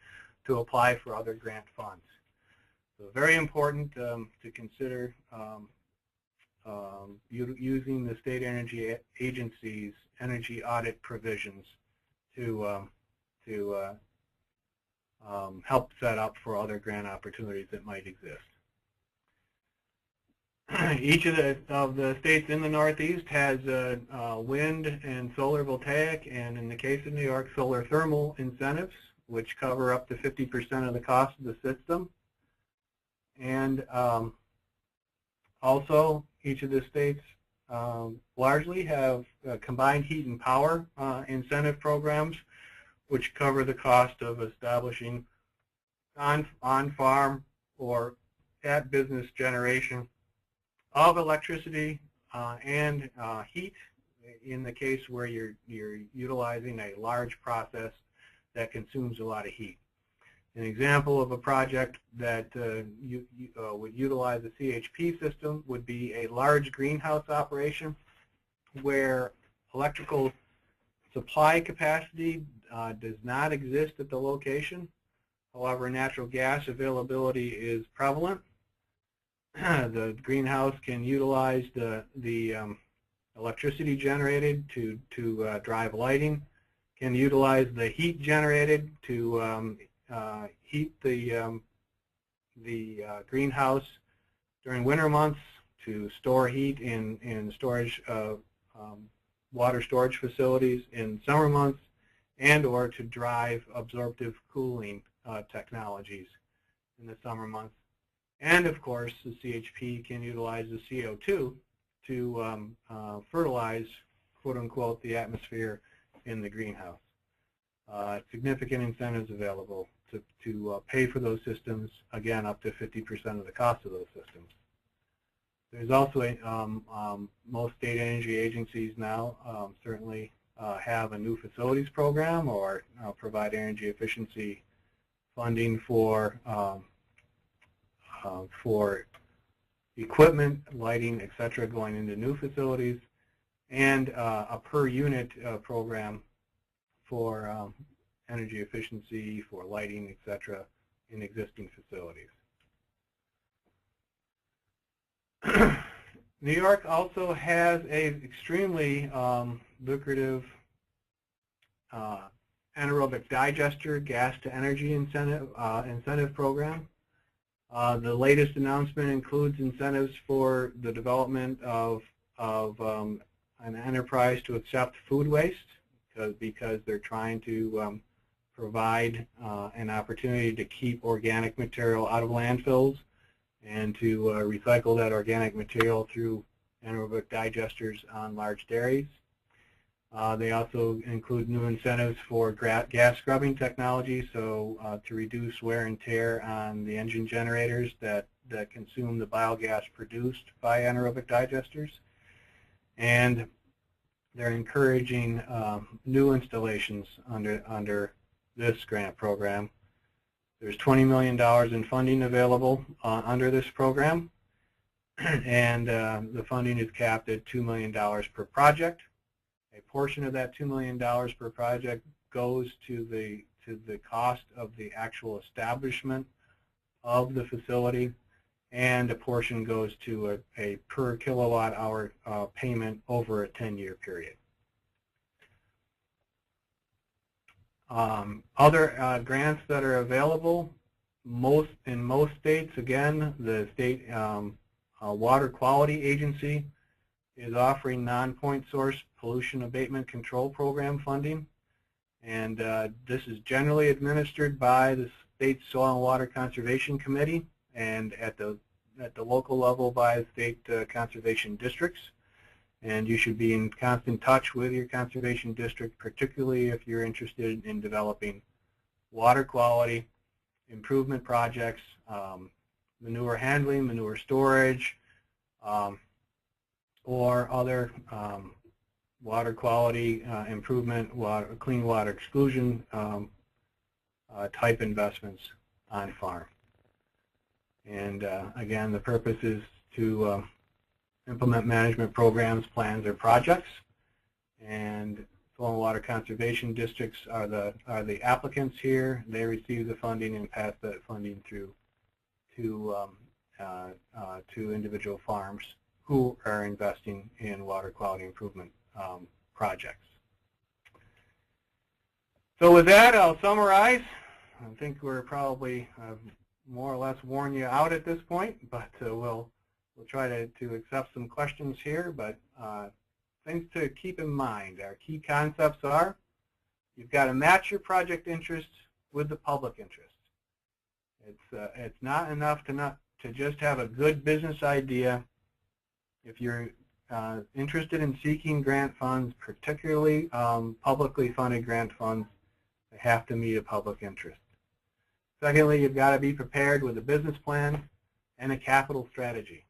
to apply for other grant funds. So very important to consider using the state energy agency's energy audit provisions to help set up for other grant opportunities that might exist. Each of the states in the Northeast has wind and solar voltaic, and in the case of New York, solar thermal incentives, which cover up to 50% of the cost of the system. And also, each of the states largely have combined heat and power incentive programs, which cover the cost of establishing on-farm or at-business generation of electricity and heat in the case where you're utilizing a large process that consumes a lot of heat. An example of a project that would utilize a CHP system would be a large greenhouse operation where electrical supply capacity does not exist at the location. However, natural gas availability is prevalent. The greenhouse can utilize the electricity generated to drive lighting, can utilize the heat generated to heat the greenhouse during winter months, to store heat in storage water storage facilities in summer months, and or to drive absorptive cooling technologies in the summer months. And of course, the CHP can utilize the CO2 to fertilize, quote unquote, the atmosphere in the greenhouse. Significant incentives available to pay for those systems, again, up to 50% of the cost of those systems. There's also most state energy agencies now certainly have a new facilities program or provide energy efficiency funding for equipment, lighting, etc., going into new facilities, and a per unit program for energy efficiency, for lighting, etc., in existing facilities. New York also has an extremely lucrative anaerobic digester gas-to-energy incentive program. The latest announcement includes incentives for the development of an enterprise to accept food waste, because they're trying to provide an opportunity to keep organic material out of landfills and to recycle that organic material through anaerobic digesters on large dairies. They also include new incentives for gas scrubbing technology, so to reduce wear and tear on the engine generators that consume the biogas produced by anaerobic digesters. And they're encouraging new installations under this grant program. There's $20 million in funding available under this program, and the funding is capped at $2 million per project. A portion of that $2 million per project goes to the cost of the actual establishment of the facility, and a portion goes to a per kilowatt hour payment over a 10-year period. Other grants that are available, in most states, again, the state water quality agency is offering non-point source pollution abatement control program funding, and this is generally administered by the state soil and water conservation committee, and at the local level by state conservation districts. And you should be in constant touch with your conservation district, particularly if you're interested in developing water quality improvement projects, manure handling, manure storage, or other water quality improvement, clean water exclusion type investments on farm. And again, the purpose is to implement management programs, plans, or projects. And soil and water conservation districts are the applicants here. They receive the funding and pass that funding through to individual farms who are investing in water quality improvement projects. So with that, I'll summarize. I think we're probably more or less worn you out at this point, but we'll try to accept some questions here. But things to keep in mind, our key concepts are: you've got to match your project interest with the public interest. It's not enough to just have a good business idea. If you're interested in seeking grant funds, particularly publicly funded grant funds, they have to meet a public interest. Secondly, you've got to be prepared with a business plan and a capital strategy.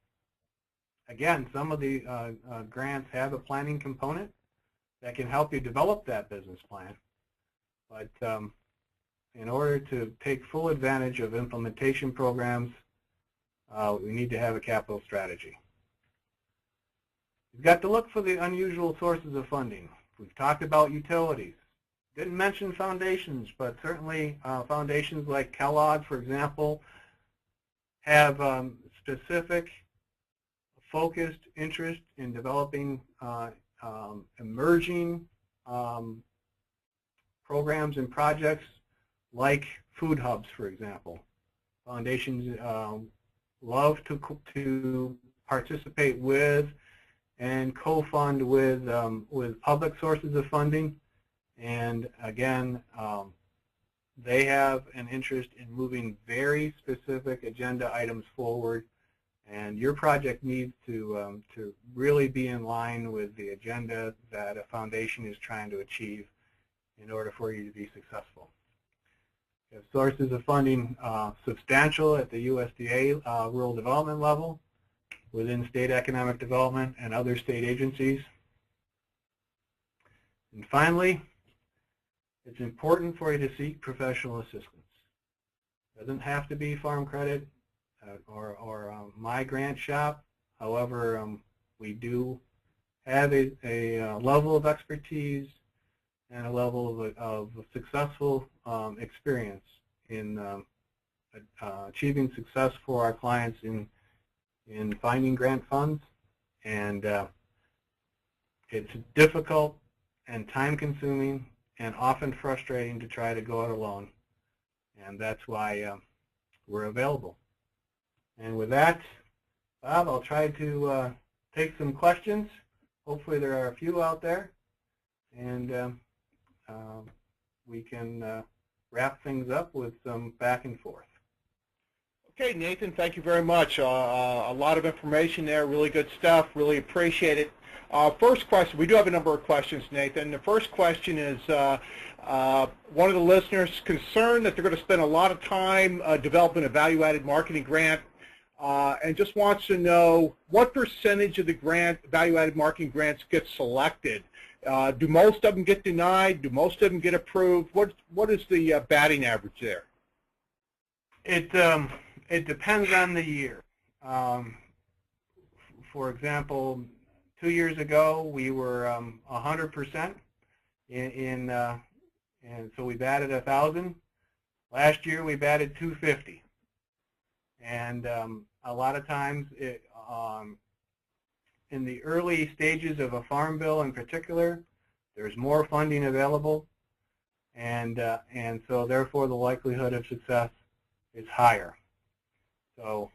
Again, some of the grants have a planning component that can help you develop that business plan. But in order to take full advantage of implementation programs, we need to have a capital strategy. You've got to look for the unusual sources of funding. We've talked about utilities. Didn't mention foundations, but certainly foundations like Kellogg, for example, have specific focused interest in developing emerging programs and projects like food hubs, for example. Foundations love to participate with and co-fund with public sources of funding. And again, they have an interest in moving very specific agenda items forward, and your project needs to really be in line with the agenda that a foundation is trying to achieve in order for you to be successful. If sources of funding substantial at the USDA rural development level, within state economic development and other state agencies. And finally, it's important for you to seek professional assistance. It doesn't have to be Farm Credit or my grant shop. However, we do have a level of expertise and a level of successful experience in achieving success for our clients in finding grant funds. And it's difficult and time-consuming and often frustrating to try to go it alone, and that's why we're available. And with that, Bob, I'll try to take some questions. Hopefully there are a few out there, and we can wrap things up with some back and forth. Okay, Nathan, thank you very much. A lot of information there, really good stuff, really appreciate it. First question, we do have a number of questions, Nathan. The first question is one of the listeners concerned that they're going to spend a lot of time developing a value-added marketing grant and just wants to know what percentage of the grant, value-added marketing grants, get selected. Do most of them get denied? Do most of them get approved? What is the batting average there? It depends on the year. For example, 2 years ago we were 100% and so we batted 1,000. Last year we batted 250. And a lot of times in the early stages of a farm bill in particular, there's more funding available, and so therefore the likelihood of success is higher. So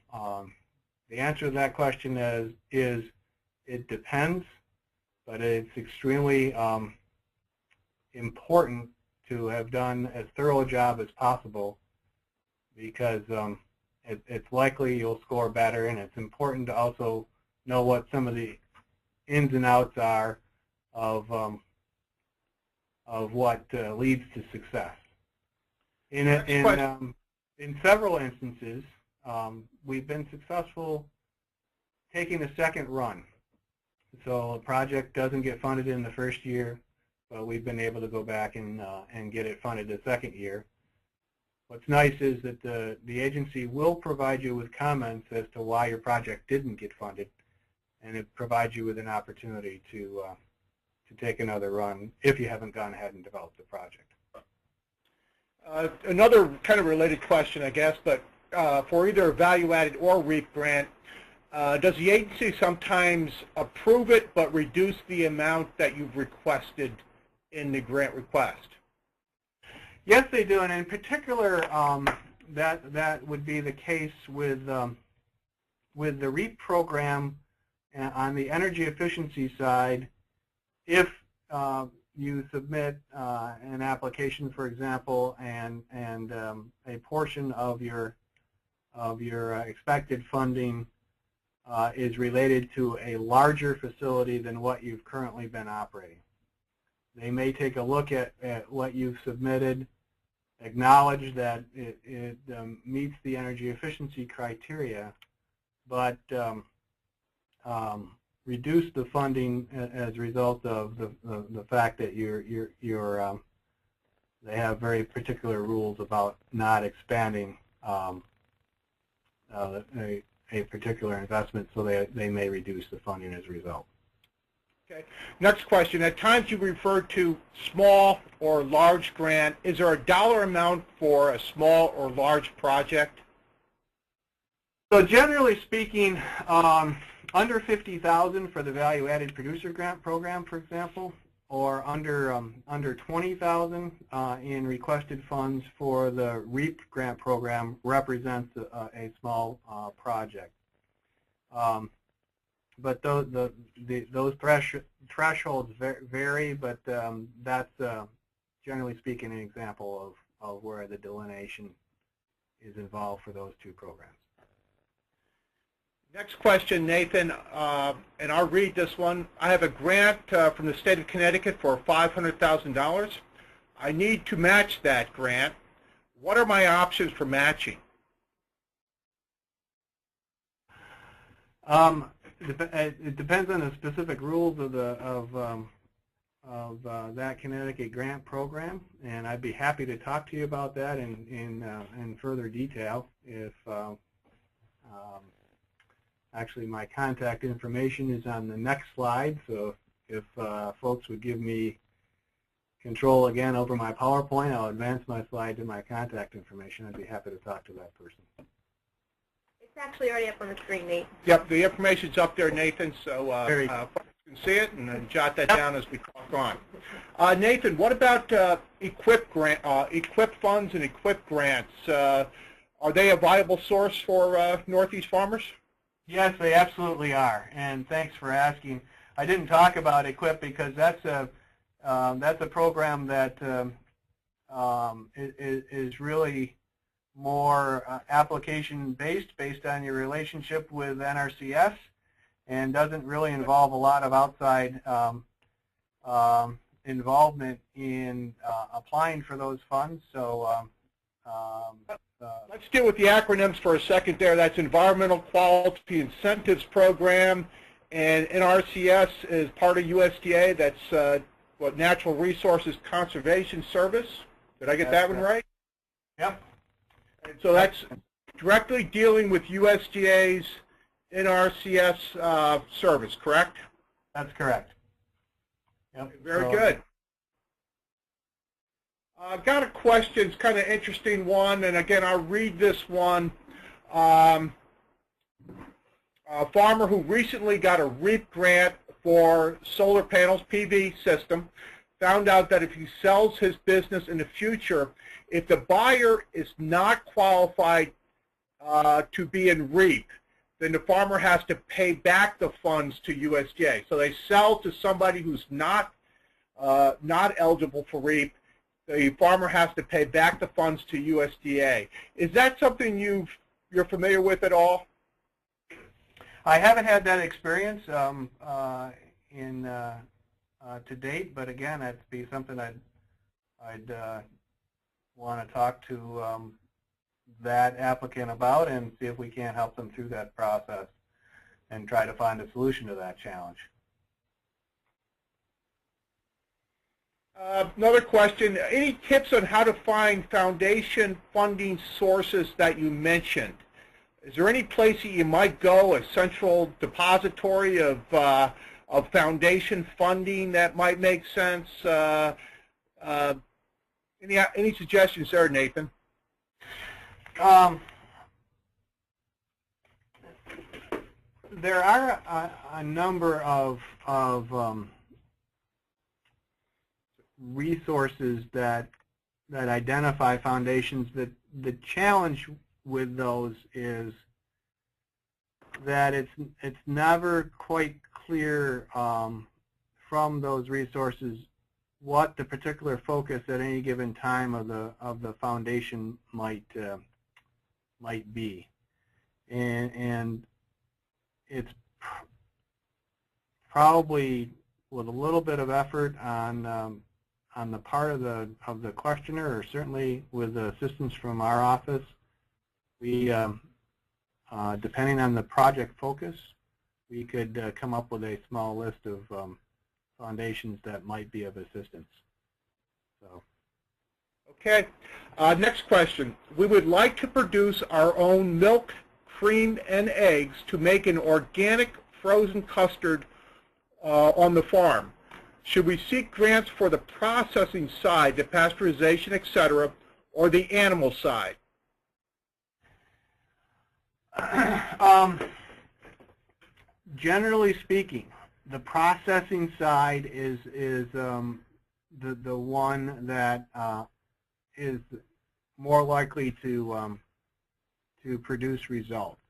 the answer to that question is it depends, but it's extremely important to have done as thorough a job as possible, because it's likely you'll score better, and it's important to also know what some of the ins and outs are of what leads to success. In several instances, we've been successful taking a second run. So a project doesn't get funded in the first year, but we've been able to go back and get it funded the second year. What's nice is that the agency will provide you with comments as to why your project didn't get funded, and it provides you with an opportunity to take another run if you haven't gone ahead and developed the project. Another kind of related question, I guess, but for either a value-added or REAP grant, does the agency sometimes approve it but reduce the amount that you've requested in the grant request? Yes, they do, and in particular, that would be the case with the REAP program on the energy efficiency side. If you submit an application, for example, and a portion of your expected funding is related to a larger facility than what you've currently been operating, they may take a look at what you've submitted, acknowledge that it meets the energy efficiency criteria, but reduce the funding as a result of the fact that they have very particular rules about not expanding a particular investment, so they may reduce the funding as a result. Okay. Next question. At times you refer to small or large grant. Is there a dollar amount for a small or large project? So generally speaking, under $50,000 for the value-added producer grant program, for example, or under $20,000 in requested funds for the REAP grant program represents a small project. But those thresholds vary, but that's generally speaking an example of where the delineation is involved for those two programs. Next question, Nathan, and I'll read this one. I have a grant from the state of Connecticut for $500,000. I need to match that grant. What are my options for matching? It depends on the specific rules of that Connecticut grant program, and I'd be happy to talk to you about that in further detail. If actually my contact information is on the next slide, so if folks would give me control again over my PowerPoint, I'll advance my slide to my contact information. I'd be happy to talk to that person. It's actually already up on the screen, Nate. Yep, the information's up there, Nathan, so folks can see it and then jot that down as we talk on. Nathan, what about EQIP funds and EQIP grants? Are they a viable source for Northeast farmers? Yes, they absolutely are, and thanks for asking. I didn't talk about EQIP because that's a program that is really more application-based, based on your relationship with NRCS, and doesn't really involve a lot of outside involvement in applying for those funds. So let's deal with the acronyms for a second there. That's Environmental Quality Incentives Program, and NRCS is part of USDA. That's Natural Resources Conservation Service. Did I get that one right? Yep. And so that's directly dealing with USDA's NRCS service, correct? That's correct. Yep. Very good. I've got a question. It's kind of an interesting one, and again, I'll read this one. A farmer who recently got a REAP grant for solar panels, PV system, found out that if he sells his business in the future, if the buyer is not qualified to be in REAP, then the farmer has to pay back the funds to USDA. So they sell to somebody who's not eligible for REAP. The farmer has to pay back the funds to USDA. Is that something you're familiar with at all? I haven't had that experience to date, but again, that'd be something I'd want to talk to that applicant about and see if we can't help them through that process and try to find a solution to that challenge. Another question, any tips on how to find foundation funding sources that you mentioned? Is there any place that you might go, a central depository of foundation funding that might make sense? Any suggestions there, Nathan? There are a number of resources that identify foundations. That the challenge with those is that it's never quite clear from those resources what the particular focus at any given time of the foundation might be, and it's probably with a little bit of effort on the part of the questioner, or certainly with assistance from our office, we depending on the project focus, we could come up with a small list of foundations that might be of assistance. So. Okay. Next question. We would like to produce our own milk, cream, and eggs to make an organic frozen custard on the farm. Should we seek grants for the processing side, the pasteurization, etc., or the animal side? Generally speaking, the processing side is the one that is more likely to produce results.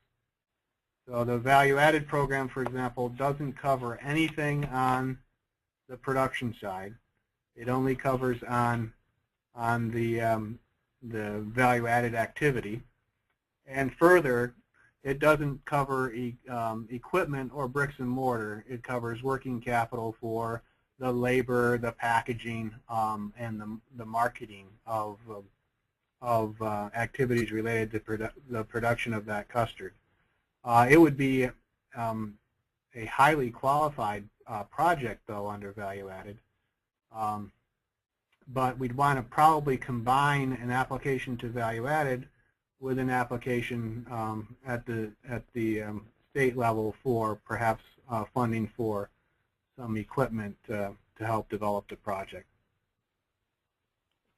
So the value-added program, for example, doesn't cover anything on the production side. It only covers on the value-added activity, and further, it doesn't cover equipment or bricks and mortar. It covers working capital for the labor, the packaging, and the marketing of activities related to the production of that custard. It would be a highly qualified project, though, under value-added. But we'd want to probably combine an application to value-added with an application at the state level for perhaps funding for some equipment to help develop the project.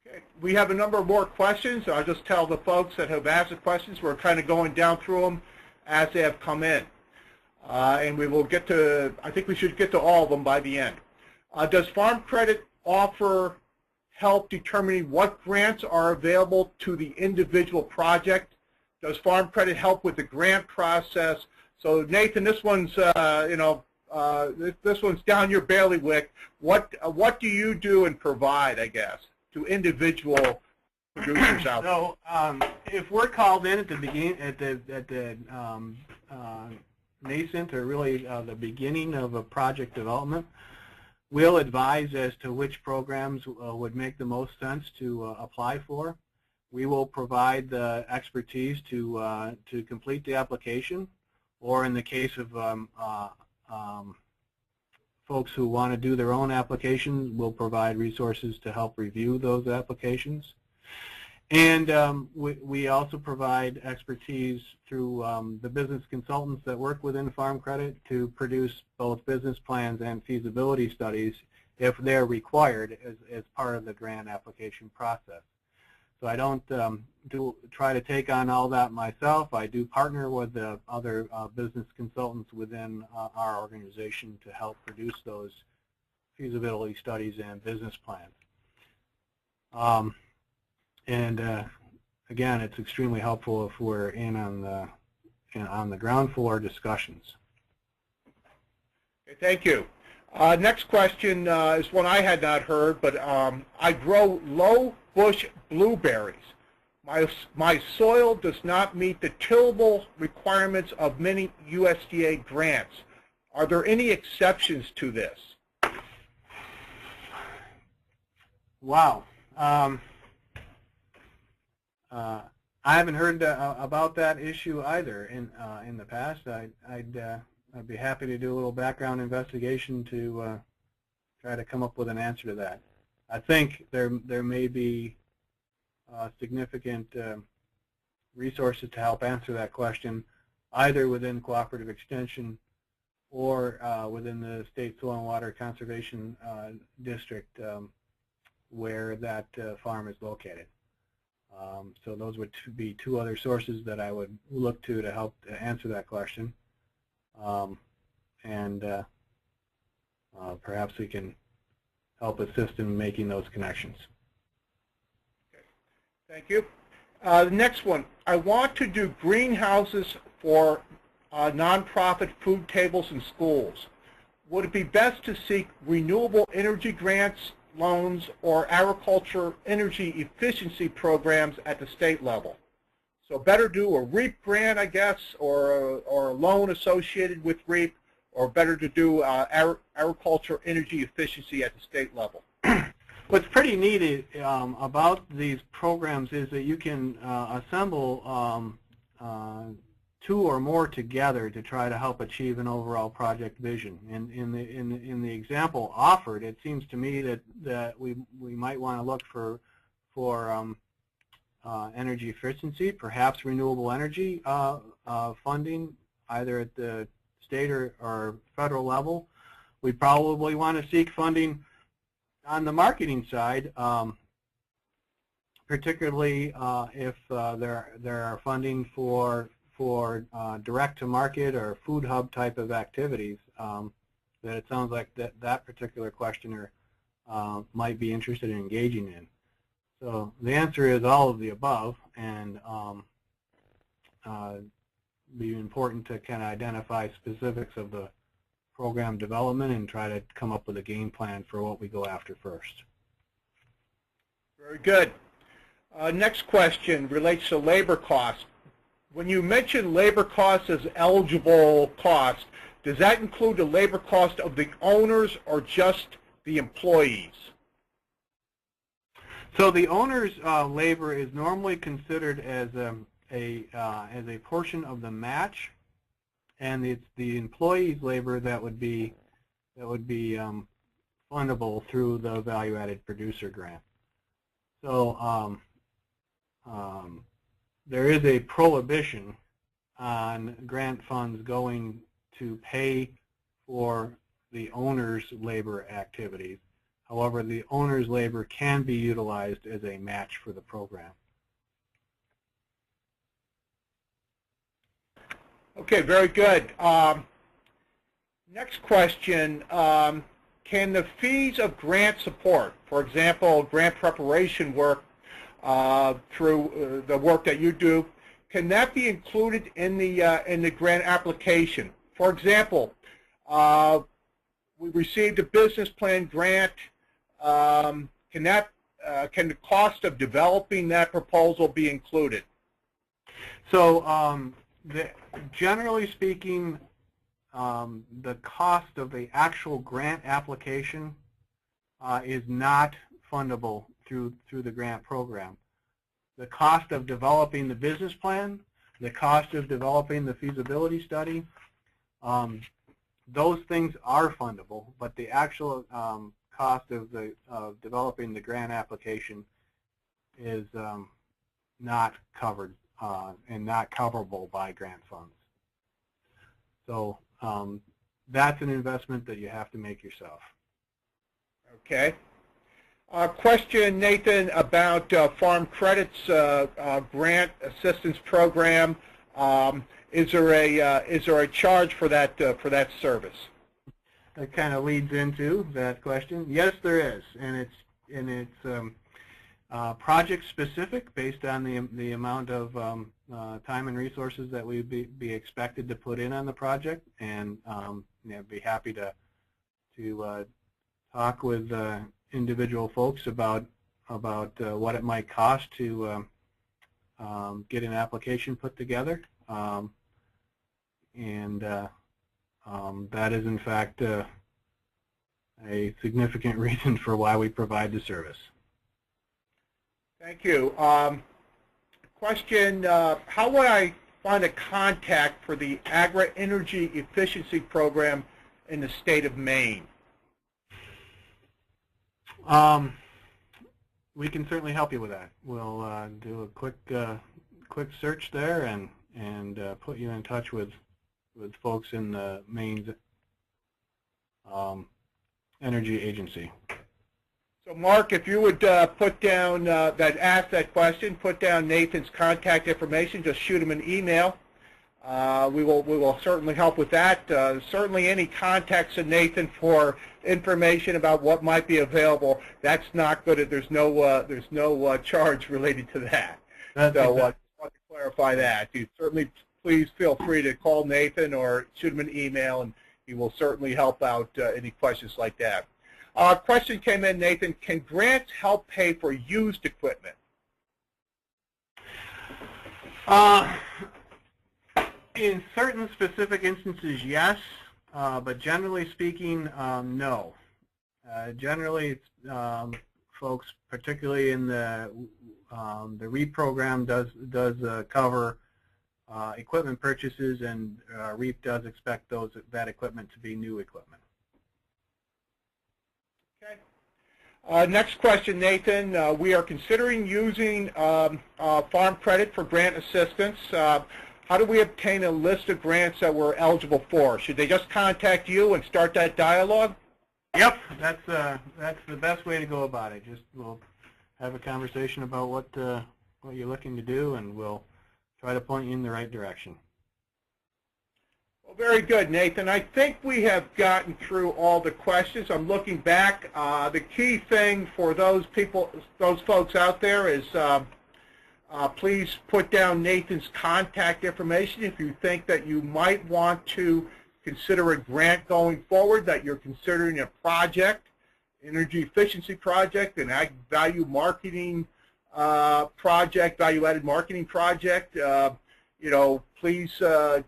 Okay. We have a number more questions. I'll just tell the folks that have asked the questions, we're kind of going down through them as they have come in. And we will get to, I think we should get to all of them by the end. Does Farm Credit offer help determining what grants are available to the individual project? Does Farm Credit help with the grant process? So Nathan, this one's this one's down your bailiwick. What do you do and provide, I guess, to individual producers out there? So if we're called in at the beginning, at the nascent or really the beginning of a project development, we'll advise as to which programs would make the most sense to apply for. We will provide the expertise to complete the application, or in the case of folks who want to do their own applications, we'll provide resources to help review those applications. And we also provide expertise through the business consultants that work within Farm Credit to produce both business plans and feasibility studies if they're required as part of the grant application process. So I don't try to take on all that myself. I do partner with the other business consultants within our organization to help produce those feasibility studies and business plans. Again, it's extremely helpful if we're in on the ground floor discussions. Okay, thank you. Next question is one I had not heard, but I grow low bush blueberries. My soil does not meet the tillable requirements of many USDA grants. Are there any exceptions to this? Wow. I haven't heard about that issue either in the past. I'd be happy to do a little background investigation to try to come up with an answer to that. I think there may be significant resources to help answer that question, either within Cooperative Extension or within the State Soil and Water Conservation District where that farm is located. So those would be two other sources that I would look to help answer that question. Perhaps we can help assist in making those connections. Okay. Thank you. The next one, I want to do greenhouses for nonprofit food tables in schools. Would it be best to seek renewable energy grants, loans, or agriculture energy efficiency programs at the state level? So better do a REAP grant, I guess, or a loan associated with REAP, or better to do agriculture energy efficiency at the state level. What's pretty neat about these programs is that you can assemble two or more together to try to help achieve an overall project vision. And in the example offered, it seems to me that we might want to look for energy efficiency, perhaps renewable energy funding, either at the state or federal level. We probably want to seek funding on the marketing side, particularly if there are funding for direct-to-market or food hub type of activities that it sounds like that particular questioner might be interested in engaging in. So the answer is all of the above, and be important to kind of identify specifics of the program development and try to come up with a game plan for what we go after first. Very good. Next question relates to labor costs. When you mention labor costs as eligible cost, does that include the labor cost of the owners or just the employees? So the owner's labor is normally considered as a portion of the match, and it's the employee's labor that would be fundable through the value-added producer grant. So there is a prohibition on grant funds going to pay for the owner's labor activities. However, the owner's labor can be utilized as a match for the program. Okay, very good. Next question, can the fees of grant support, for example, grant preparation work through the work that you do, can that be included in the grant application? For example, we received a business plan grant. Can the cost of developing that proposal be included? So generally speaking, the cost of the actual grant application is not fundable through the grant program. The cost of developing the business plan, the cost of developing the feasibility study, those things are fundable, but the actual cost of developing the grant application is not covered and not coverable by grant funds. So that's an investment that you have to make yourself. Okay. Question, Nathan, about Farm Credit's grant assistance program. Is there a charge for that service? That kind of leads into that question. Yes, there is, and it's project specific based on the amount of time and resources that we'd be expected to put in on the project, and be happy to talk with individual folks about what it might cost to get an application put together, and that is in fact a significant reason for why we provide the service. Thank you. Question, how would I find a contact for the agri-energy efficiency program in the state of Maine? We can certainly help you with that. We'll do a quick search there and put you in touch with folks in the Maine's energy agency. So Mark, if you would put down ask that question, put down Nathan's contact information, just shoot him an email. We will certainly help with that. Certainly any contacts of Nathan for information about what might be available, that's not good. There's no charge related to that. That's so exactly. I want to clarify that. You certainly please feel free to call Nathan or shoot him an email, and he will certainly help out any questions like that. Question came in, Nathan. Can grants help pay for used equipment? In certain specific instances, yes, but generally speaking, no. Generally, it's, folks, particularly in the REAP program, does cover equipment purchases, and REAP does expect that equipment to be new equipment. Okay. Next question, Nathan. We are considering using farm credit for grant assistance. How do we obtain a list of grants that we're eligible for? Should they just contact you and start that dialogue? Yep, that's the best way to go about it. Just we'll have a conversation about what you're looking to do, and we'll try to point you in the right direction. Well, very good, Nathan. I think we have gotten through all the questions. I'm looking back. The key thing for those folks out there is please put down Nathan's contact information if you think that you might want to consider a grant going forward, that you're considering a project, energy efficiency project, an ag value marketing project, value-added marketing project. Please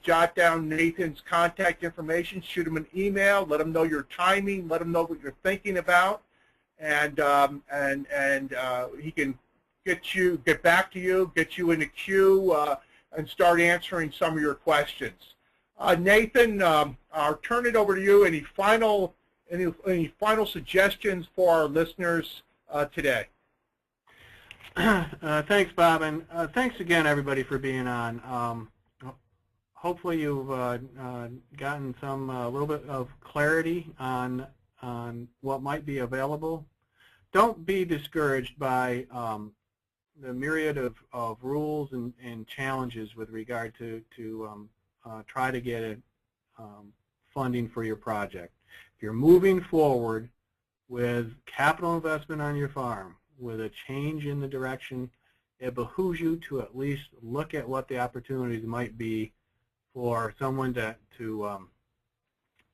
jot down Nathan's contact information, shoot him an email, let him know your timing, let him know what you're thinking about, and he can get back to you, get you in the queue, and start answering some of your questions. Nathan, I'll turn it over to you. Any final suggestions for our listeners today? Thanks, Bob, and thanks again, everybody, for being on. Hopefully, you've gotten a little bit of clarity on what might be available. Don't be discouraged by the myriad of rules and challenges with regard to try to get funding for your project. If you're moving forward with capital investment on your farm, with a change in the direction, it behooves you to at least look at what the opportunities might be for someone to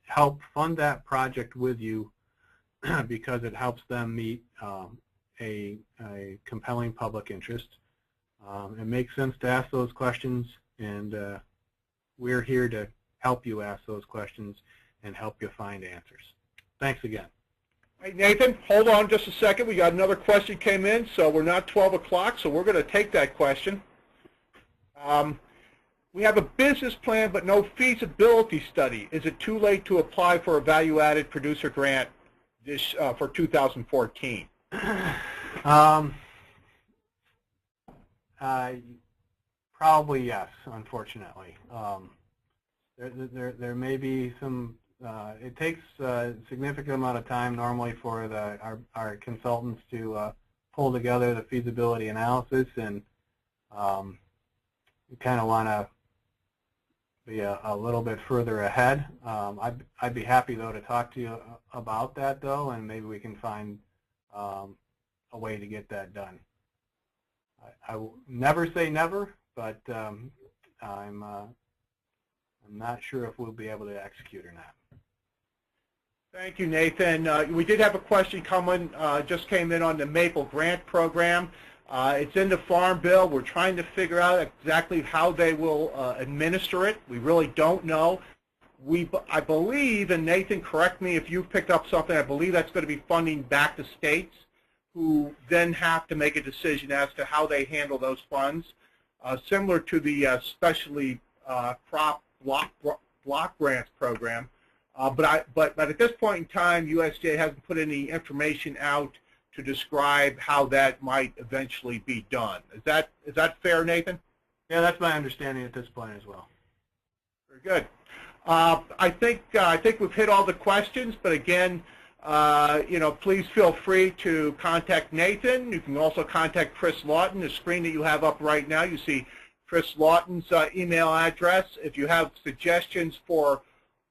help fund that project with you, because it helps them meet a compelling public interest. It makes sense to ask those questions, and we're here to help you ask those questions and help you find answers. Thanks again. Hey, Nathan, hold on just a second. We got another question came in, so we're not 12 o'clock, so we're going to take that question. We have a business plan but no feasibility study. Is it too late to apply for a value-added producer grant for 2014? Probably yes, unfortunately. There may be some, it takes a significant amount of time normally for our consultants to pull together the feasibility analysis, and we kind of want to be a little bit further ahead. I'd be happy though to talk to you about that though, and maybe we can find a way to get that done. I will never say never, but I'm not sure if we'll be able to execute or not. Thank you, Nathan. We did have a question coming, just came in on the Maple Grant Program. It's in the Farm Bill. We're trying to figure out exactly how they will administer it. We really don't know. I believe, and Nathan, correct me if you've picked up something, I believe that's going to be funding back to states, who then have to make a decision as to how they handle those funds, similar to the specially crop block grants program. But at this point in time, USDA hasn't put any information out to describe how that might eventually be done. Is that fair, Nathan? Yeah, that's my understanding at this point as well. Very good. I think we've hit all the questions, but again, please feel free to contact Nathan. You can also contact Chris Lawton. The screen that you have up right now, you see Chris Lawton's email address. If you have suggestions for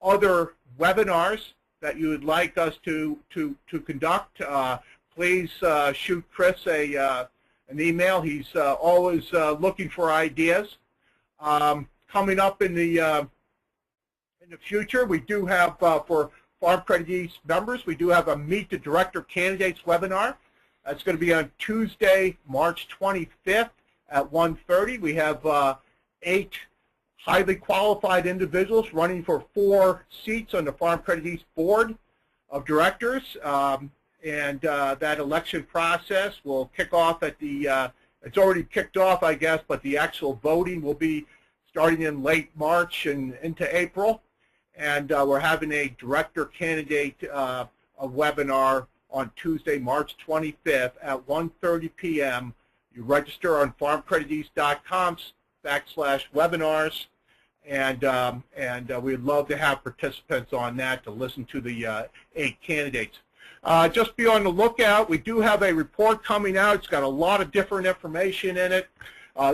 other webinars that you would like us to conduct, please shoot Chris an email. He's always looking for ideas. Coming up in the future, we do have for Farm Credit East members, we do have a Meet the Director Candidates webinar. That's going to be on Tuesday, March 25th at 1:30. We have 8 highly qualified individuals running for 4 seats on the Farm Credit East Board of Directors. And that election process will kick off at the, it's already kicked off, I guess, but the actual voting will be starting in late March and into April. And we're having a director candidate a webinar on Tuesday, March 25th at 1:30 p.m. You register on farmcrediteast.com/webinars, and we'd love to have participants on that to listen to the 8 candidates. Just be on the lookout. We do have a report coming out. It's got a lot of different information in it.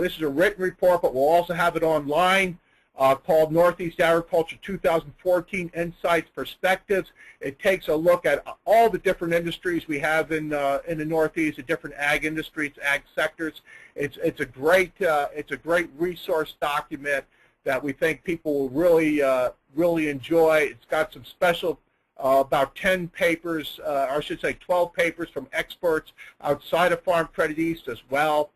This is a written report, but we'll also have it online. Called Northeast Agriculture 2014 Insights Perspectives. It takes a look at all the different industries we have in the Northeast, the different ag industries, ag sectors. It's a great resource document that we think people will really enjoy. It's got some special about 10 papers, or I should say 12 papers from experts outside of Farm Credit East as well.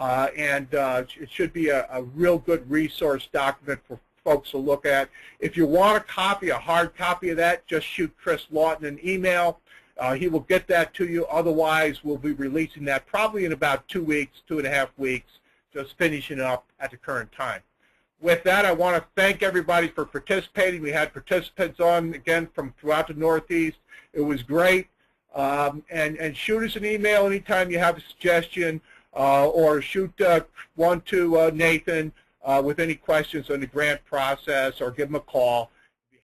It should be a real good resource document for folks to look at. If you want a copy, a hard copy of that, just shoot Chris Lawton an email. He will get that to you. Otherwise, we'll be releasing that probably in about 2 weeks, 2.5 weeks, just finishing up at the current time. With that, I want to thank everybody for participating. We had participants on, again, from throughout the Northeast. It was great. And shoot us an email anytime you have a suggestion. Or shoot one to Nathan with any questions on the grant process, or give him a call.